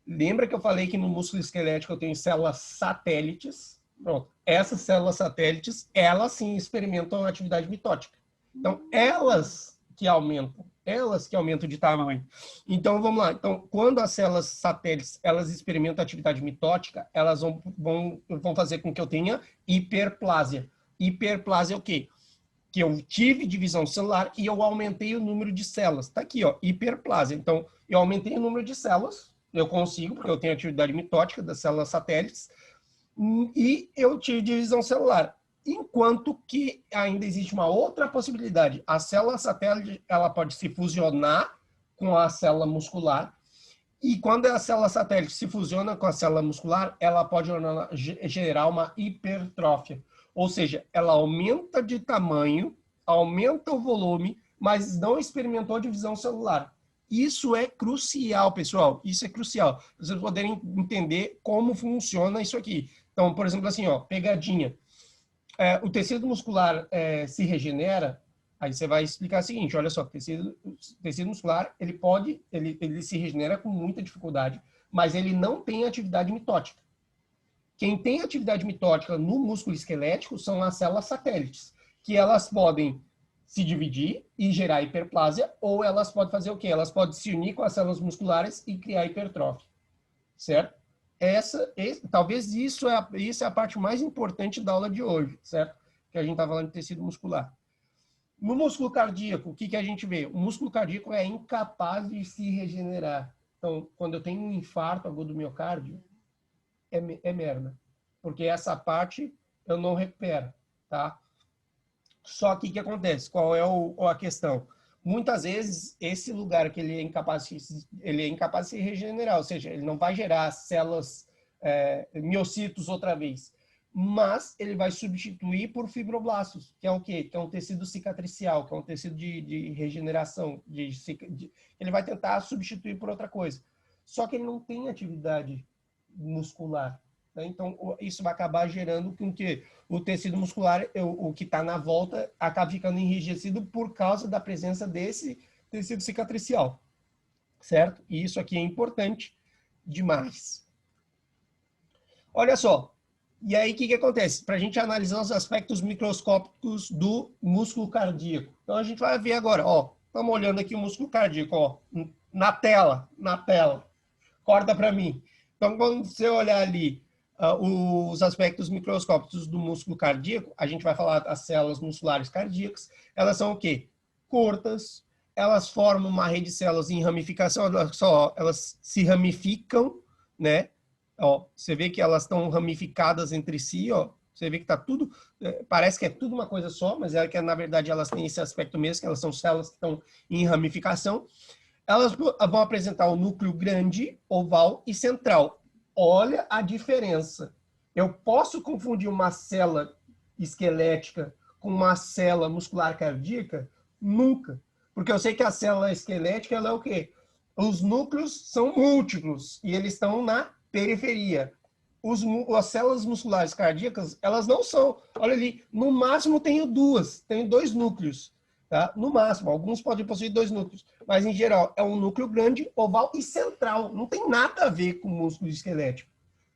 Lembra que eu falei que no músculo esquelético eu tenho células satélites? Pronto. Essas células satélites, elas sim experimentam atividade mitótica. Então, elas que aumentam de tamanho. Então, vamos lá. Então, quando as células satélites, elas experimentam atividade mitótica, elas vão fazer com que eu tenha hiperplásia. Hiperplásia é o quê? Que eu tive divisão celular e eu aumentei o número de células. Está aqui, ó, hiperplásia. Então, eu aumentei o número de células, eu consigo, porque eu tenho atividade mitótica das células satélites, e eu tive divisão celular. Enquanto que ainda existe uma outra possibilidade. A célula satélite, ela pode se fusionar com a célula muscular, e quando a célula satélite se fusiona com a célula muscular, ela pode gerar uma hipertrófia. Ou seja, ela aumenta de tamanho, aumenta o volume, mas não experimentou divisão celular. Isso é crucial, pessoal. Isso é crucial. Para vocês poderem entender como funciona isso aqui. Então, por exemplo, assim, ó, pegadinha. O tecido muscular se regenera, aí você vai explicar o seguinte, olha só, o tecido muscular, ele se regenera com muita dificuldade, mas ele não tem atividade mitótica. Quem tem atividade mitótica no músculo esquelético são as células satélites, que elas podem se dividir e gerar hiperplásia, ou elas podem fazer o quê? Elas podem se unir com as células musculares e criar hipertrófia, certo? Talvez isso é a parte mais importante da aula de hoje, certo? Que a gente está falando de tecido muscular. No músculo cardíaco, o que a gente vê? O músculo cardíaco é incapaz de se regenerar. Então, quando eu tenho um infarto agudo do miocárdio, é merda. Porque essa parte eu não recupero, tá? Só que o que acontece? Qual é a questão? Muitas vezes, esse lugar que ele é incapaz de se regenerar, ou seja, ele não vai gerar células, miocitos outra vez, mas ele vai substituir por fibroblastos, que é o quê? Que é um tecido cicatricial, que é um tecido de regeneração, ele vai tentar substituir por outra coisa. Só que ele não tem atividade muscular. Né? Então, isso vai acabar gerando com que o tecido muscular, o que está na volta, acaba ficando enrijecido por causa da presença desse tecido cicatricial. Certo? E isso aqui é importante demais. Olha só. E aí, o que acontece? Para a gente analisar os aspectos microscópicos do músculo cardíaco. Então, a gente vai ver agora, ó. Estamos olhando aqui o músculo cardíaco, ó. Na tela. Corta para mim. Então, quando você olhar ali os aspectos microscópicos do músculo cardíaco, a gente vai falar das células musculares cardíacas. Elas são o quê? Curtas, elas formam uma rede de células em ramificação, elas se ramificam, né? Ó, você vê que elas estão ramificadas entre si, ó. Você vê que tá tudo, parece que é tudo uma coisa só, mas é que na verdade elas têm esse aspecto mesmo, que elas são células que estão em ramificação. Elas vão apresentar o núcleo grande, oval e central. Olha a diferença. Eu posso confundir uma célula esquelética com uma célula muscular cardíaca? Nunca. Porque eu sei que a célula esquelética, ela é o quê? Os núcleos são múltiplos e eles estão na periferia. As células musculares cardíacas, elas não são. Olha ali, no máximo tenho dois núcleos. Tá? No máximo, alguns podem possuir dois núcleos, mas em geral é um núcleo grande, oval e central. Não tem nada a ver com músculo esquelético.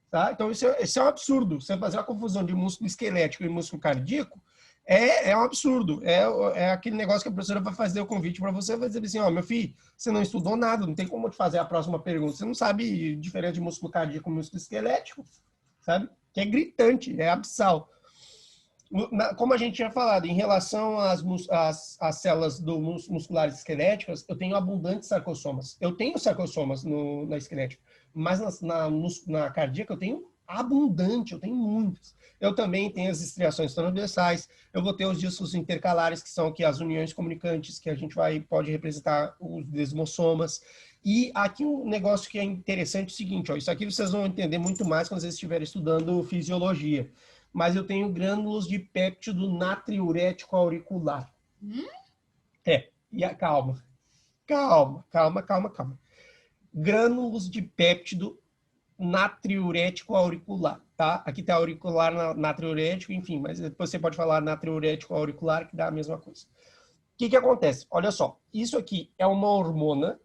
Tá? Então, isso é um absurdo. Você fazer uma confusão de músculo esquelético e músculo cardíaco é um absurdo. É aquele negócio que a professora vai fazer o convite para você, vai dizer assim, ó, meu filho, você não estudou nada, não tem como te fazer a próxima pergunta. Você não sabe diferente de músculo cardíaco e músculo esquelético, sabe? Que é gritante, é abissal. Como a gente tinha falado, em relação às células musculares esqueléticas, eu tenho abundantes sarcossomas. Eu tenho sarcossomas na esquelética, mas na cardíaca eu tenho abundante, eu tenho muitos. Eu também tenho as estriações transversais, eu vou ter os discos intercalares, que são aqui as uniões comunicantes, que a gente pode representar os desmossomas. E aqui um negócio que é interessante é o seguinte, ó, isso aqui vocês vão entender muito mais quando vocês estiverem estudando fisiologia. Mas eu tenho grânulos de péptido natriurético auricular. Calma. Calma. Grânulos de péptido natriurético auricular, tá? Aqui tá auricular natriurético, enfim, mas depois você pode falar natriurético auricular, que dá a mesma coisa. O que acontece? Olha só, isso aqui é uma hormona,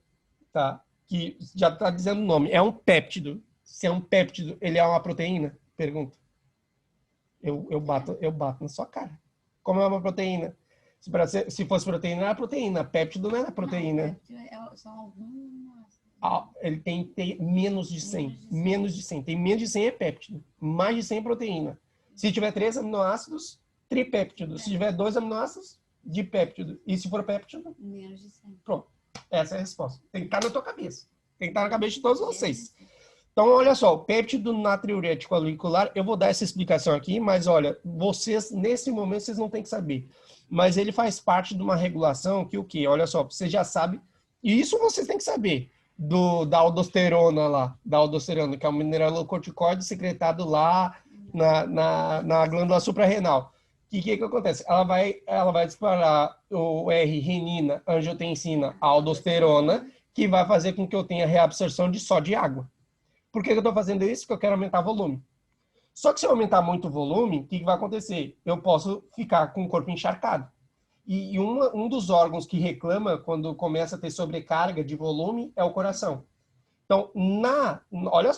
tá? Que já está dizendo o nome, é um péptido. Se é um péptido, ele é uma proteína? Pergunta. Eu bato na sua cara. Como é uma proteína? Se fosse proteína, era proteína. Péptido não era proteína. Não, são algumas. Ele tem que ter menos de 100. Menos de 100. Tem menos de 100 é péptido. Mais de 100 é proteína. Se tiver 3 aminoácidos, tripéptido. Se tiver 2 aminoácidos, dipéptido. E se for péptido? Menos de 100. Pronto. Essa é a resposta. Tem que estar na tua cabeça. Tem que estar na cabeça de todos vocês. Então, olha só, o péptido natriurético auricular, eu vou dar essa explicação aqui, mas olha, vocês, nesse momento, vocês não têm que saber. Mas ele faz parte de uma regulação que o quê? Olha só, você já sabe, e isso vocês têm que saber, da aldosterona lá, da aldosterona, que é um mineralocorticoide secretado lá na glândula suprarrenal. O que acontece? Ela vai disparar o R-renina, angiotensina, aldosterona, que vai fazer com que eu tenha reabsorção só de água. Por que eu estou fazendo isso? Porque eu quero aumentar o volume. Só que se eu aumentar muito o volume, o que vai acontecer? Eu posso ficar com o corpo encharcado. E um dos órgãos que reclama quando começa a ter sobrecarga de volume é o coração. Então,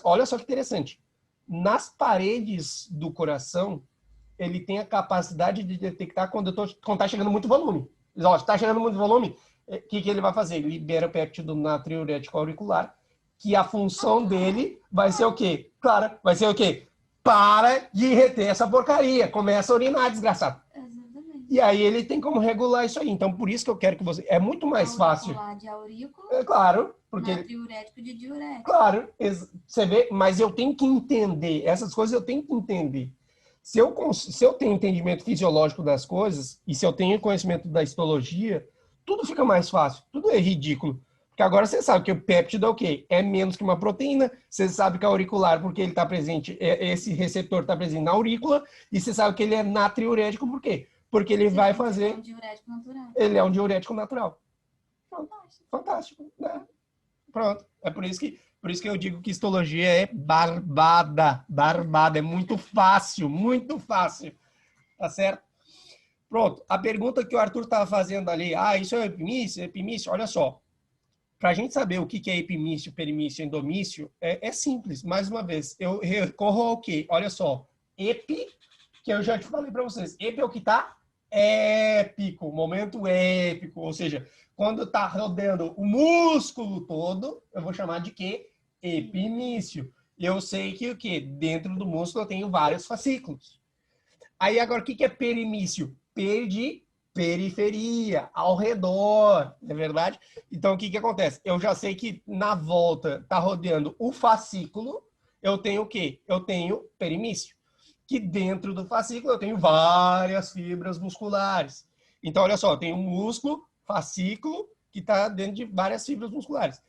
olha só que interessante. Nas paredes do coração, ele tem a capacidade de detectar quando está chegando muito volume. Está chegando muito volume, o que ele vai fazer? Ele libera o péptido natriurético auricular, que a função dele vai ser o quê? Claro, vai ser o quê? Para de reter essa porcaria. Começa a urinar, desgraçado. Exatamente. E aí ele tem como regular isso aí. Então, por isso que eu quero que você... É muito mais fácil. De aurículo. É claro. Porque... Natriurético de diurético. Claro. Você vê, mas eu tenho que entender. Essas coisas eu tenho que entender. Se eu tenho entendimento fisiológico das coisas, e se eu tenho conhecimento da histologia, tudo fica mais fácil. Tudo é ridículo. Porque agora você sabe que o péptido é o quê? É menos que uma proteína. Você sabe que é auricular porque ele está presente, esse receptor está presente na aurícula, e você sabe que ele é natriurético por quê? Porque ele vai fazer... Ele é um diurético natural. Ele é um diurético natural. Fantástico. Fantástico, né? Pronto. É por isso que eu digo que histologia é barbada. Barbada. É muito fácil. Muito fácil. Tá certo? Pronto. A pergunta que o Arthur estava fazendo ali, isso é epimício? Epimício? Olha só. Para a gente saber o que é epimício, perimício, endomício, é simples. Mais uma vez, eu recorro ao quê? Olha só. Epi, que eu já te falei para vocês. Epi é o que está épico, momento épico. Ou seja, quando está rodando o músculo todo, eu vou chamar de quê? Epimício. Eu sei que o quê? Dentro do músculo eu tenho vários fascículos. Aí agora, o que é perimício? Periferia, ao redor, não é verdade? Então, o que acontece? Eu já sei que na volta está rodeando o fascículo, eu tenho o quê? Eu tenho perimício. Que dentro do fascículo eu tenho várias fibras musculares. Então, olha só, eu tenho um músculo, fascículo, que está dentro de várias fibras musculares.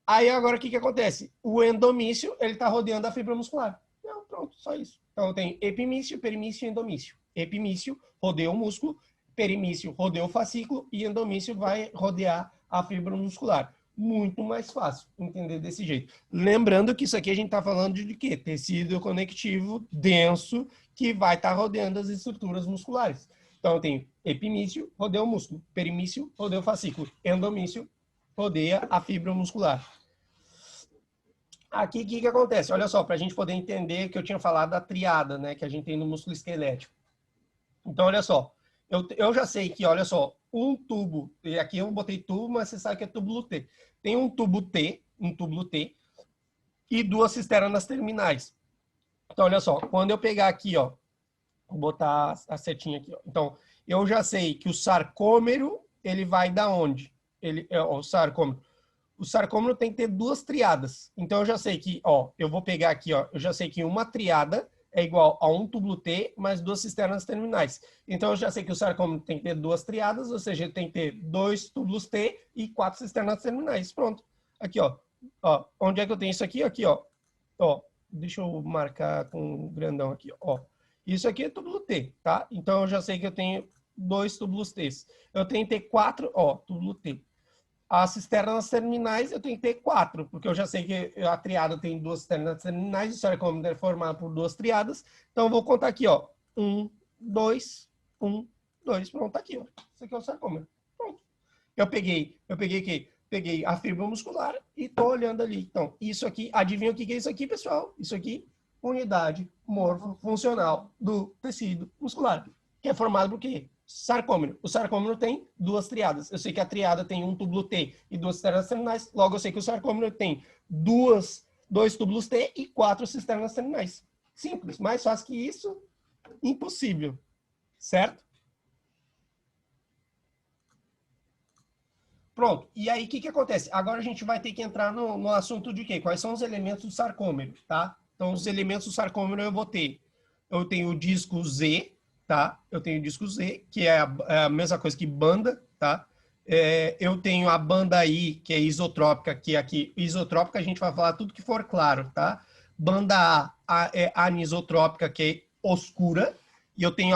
Aí, agora, o que acontece? O endomício, ele está rodeando a fibra muscular. Não, pronto, só isso. Então, eu tenho epimício, perimício e endomício. Epimício rodeia o músculo, perimício rodeia o fascículo e endomício vai rodear a fibra muscular. Muito mais fácil entender desse jeito. Lembrando que isso aqui a gente está falando de quê? Tecido conectivo denso que vai estar rodeando as estruturas musculares. Então, eu tenho epimício, rodeia o músculo. Perimício, rodeia o fascículo. Endomício, rodeia a fibra muscular. Aqui, o que acontece? Olha só, para a gente poder entender que eu tinha falado da triada, né? Que a gente tem no músculo esquelético. Então, olha só. Eu já sei que, olha só, um tubo, e aqui eu botei tubo, mas você sabe que é túbulo T. Tem um túbulo T, e duas cisternas terminais. Então, olha só, quando eu pegar aqui, ó, vou botar a setinha aqui, ó. Então, eu já sei que o sarcômero, ele vai da onde? O sarcômero tem que ter duas triadas. Então, eu já sei que, ó, eu vou pegar aqui, ó, eu já sei que uma triada é igual a um túbulo T mais duas cisternas terminais. Então, eu já sei que o sarcômero tem que ter duas triadas, ou seja, ele tem que ter 2 túbulos T e 4 cisternas terminais. Pronto. Aqui, ó. Ó, onde é que eu tenho isso aqui? Aqui, ó. Ó, deixa eu marcar com o grandão aqui, ó. Isso aqui é túbulo T, tá? Então eu já sei que eu tenho 2 túbulos T. Eu tenho que ter 4, ó, túbulo T. As cisternas terminais eu tenho que ter 4, porque eu já sei que a triada tem 2 cisternas terminais, o sarcômero é formado por 2 triadas. Então eu vou contar aqui, ó. 1, 2, 1, 2. Pronto, tá aqui, ó. Isso aqui é o sarcômero. Pronto. Eu peguei o quê? Peguei a fibra muscular e tô olhando ali. Então, isso aqui, adivinha o que é isso aqui, pessoal? Isso aqui, unidade morfofuncional do tecido muscular, que é formado por quê? Sarcômero. O sarcômero tem 2 triadas. Eu sei que a triada tem um túbulo T e 2 cisternas terminais. Logo, eu sei que o sarcômero tem 2 túbulos T e 4 cisternas terminais. Simples. Mais fácil que isso, impossível. Certo? Pronto. E aí, o que acontece? Agora a gente vai ter que entrar no assunto de quê? Quais são os elementos do sarcômero, tá? Então, os elementos do sarcômero eu vou ter. Eu tenho o disco Z, tá? Eu tenho o disco Z, que é a mesma coisa que banda, tá? Eu tenho a banda I, que é isotrópica, que aqui, isotrópica a gente vai falar tudo que for claro, tá? Banda A é anisotrópica, que é oscura, e eu tenho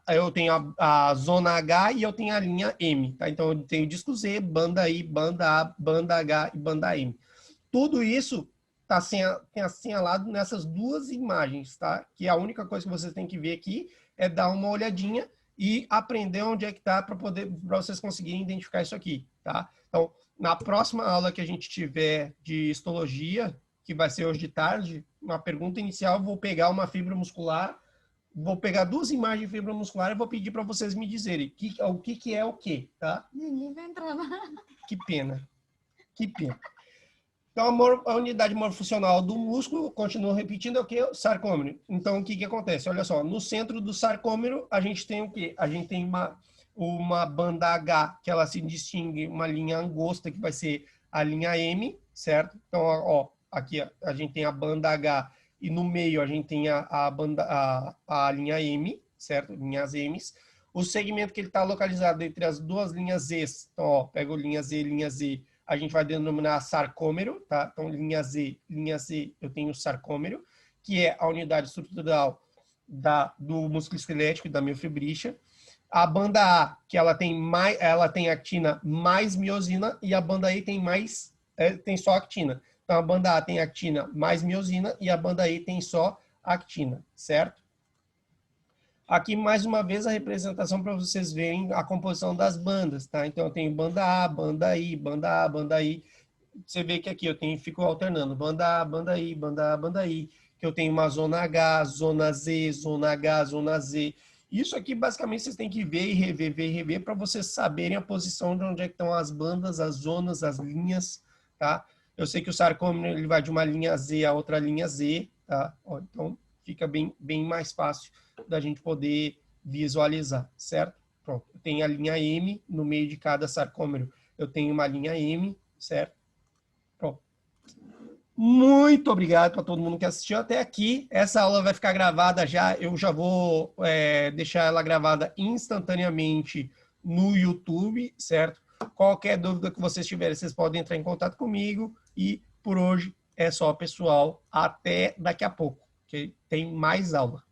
eu tenho a zona H e eu tenho a linha M, tá? Então eu tenho disco Z, banda I, banda A, banda H e banda M. Tudo isso está assinalado nessas 2 imagens, tá? Que a única coisa que vocês têm que ver aqui é dar uma olhadinha e aprender onde é que está para vocês conseguirem identificar isso aqui, tá? Então, na próxima aula que a gente tiver de histologia, que vai ser hoje de tarde, uma pergunta inicial, vou pegar uma fibra muscular, vou pegar 2 imagens de fibra muscular e vou pedir para vocês me dizerem o que é o que, tá? Ninguém vai entrar lá. Que pena. Que pena. Então, a unidade morfofuncional do músculo, continuo repetindo, é o que? Sarcômero. Então, o que acontece? Olha só, no centro do sarcômero, a gente tem o quê? A gente tem uma banda H, que ela se distingue, uma linha angosta, que vai ser a linha M, certo? Então, ó, aqui a gente tem a banda H e no meio a gente tem a linha M, certo? Linhas M's. O segmento que ele está localizado entre as 2 linhas Z, então, ó, pega o linha Z, a gente vai denominar sarcômero, tá? Então, linha Z, eu tenho o sarcômero, que é a unidade estrutural do músculo esquelético e da miofibricha. A banda A, que ela tem actina mais miosina, e a banda E tem só actina. Então, a banda A tem actina mais miosina e a banda E tem só actina, certo? Aqui, mais uma vez, a representação para vocês verem a composição das bandas, tá? Então, eu tenho banda A, banda I, banda A, banda I. Você vê que aqui eu fico alternando banda A, banda I, banda A, banda I, que eu tenho uma zona H, zona Z, zona H, zona Z. Isso aqui, basicamente, vocês têm que ver e rever, para vocês saberem a posição de onde é que estão as bandas, as zonas, as linhas, tá? Eu sei que o sarcômero ele vai de uma linha Z a outra linha Z, tá? Ó, então, fica bem mais fácil da gente poder visualizar, certo? Pronto. Eu tenho a linha M no meio de cada sarcômero. Eu tenho uma linha M, certo? Pronto. Muito obrigado para todo mundo que assistiu até aqui. Essa aula vai ficar gravada já. Eu já vou deixar ela gravada instantaneamente no YouTube, certo? Qualquer dúvida que vocês tiverem, vocês podem entrar em contato comigo. E por hoje é só, pessoal. Até daqui a pouco, que tem mais aula.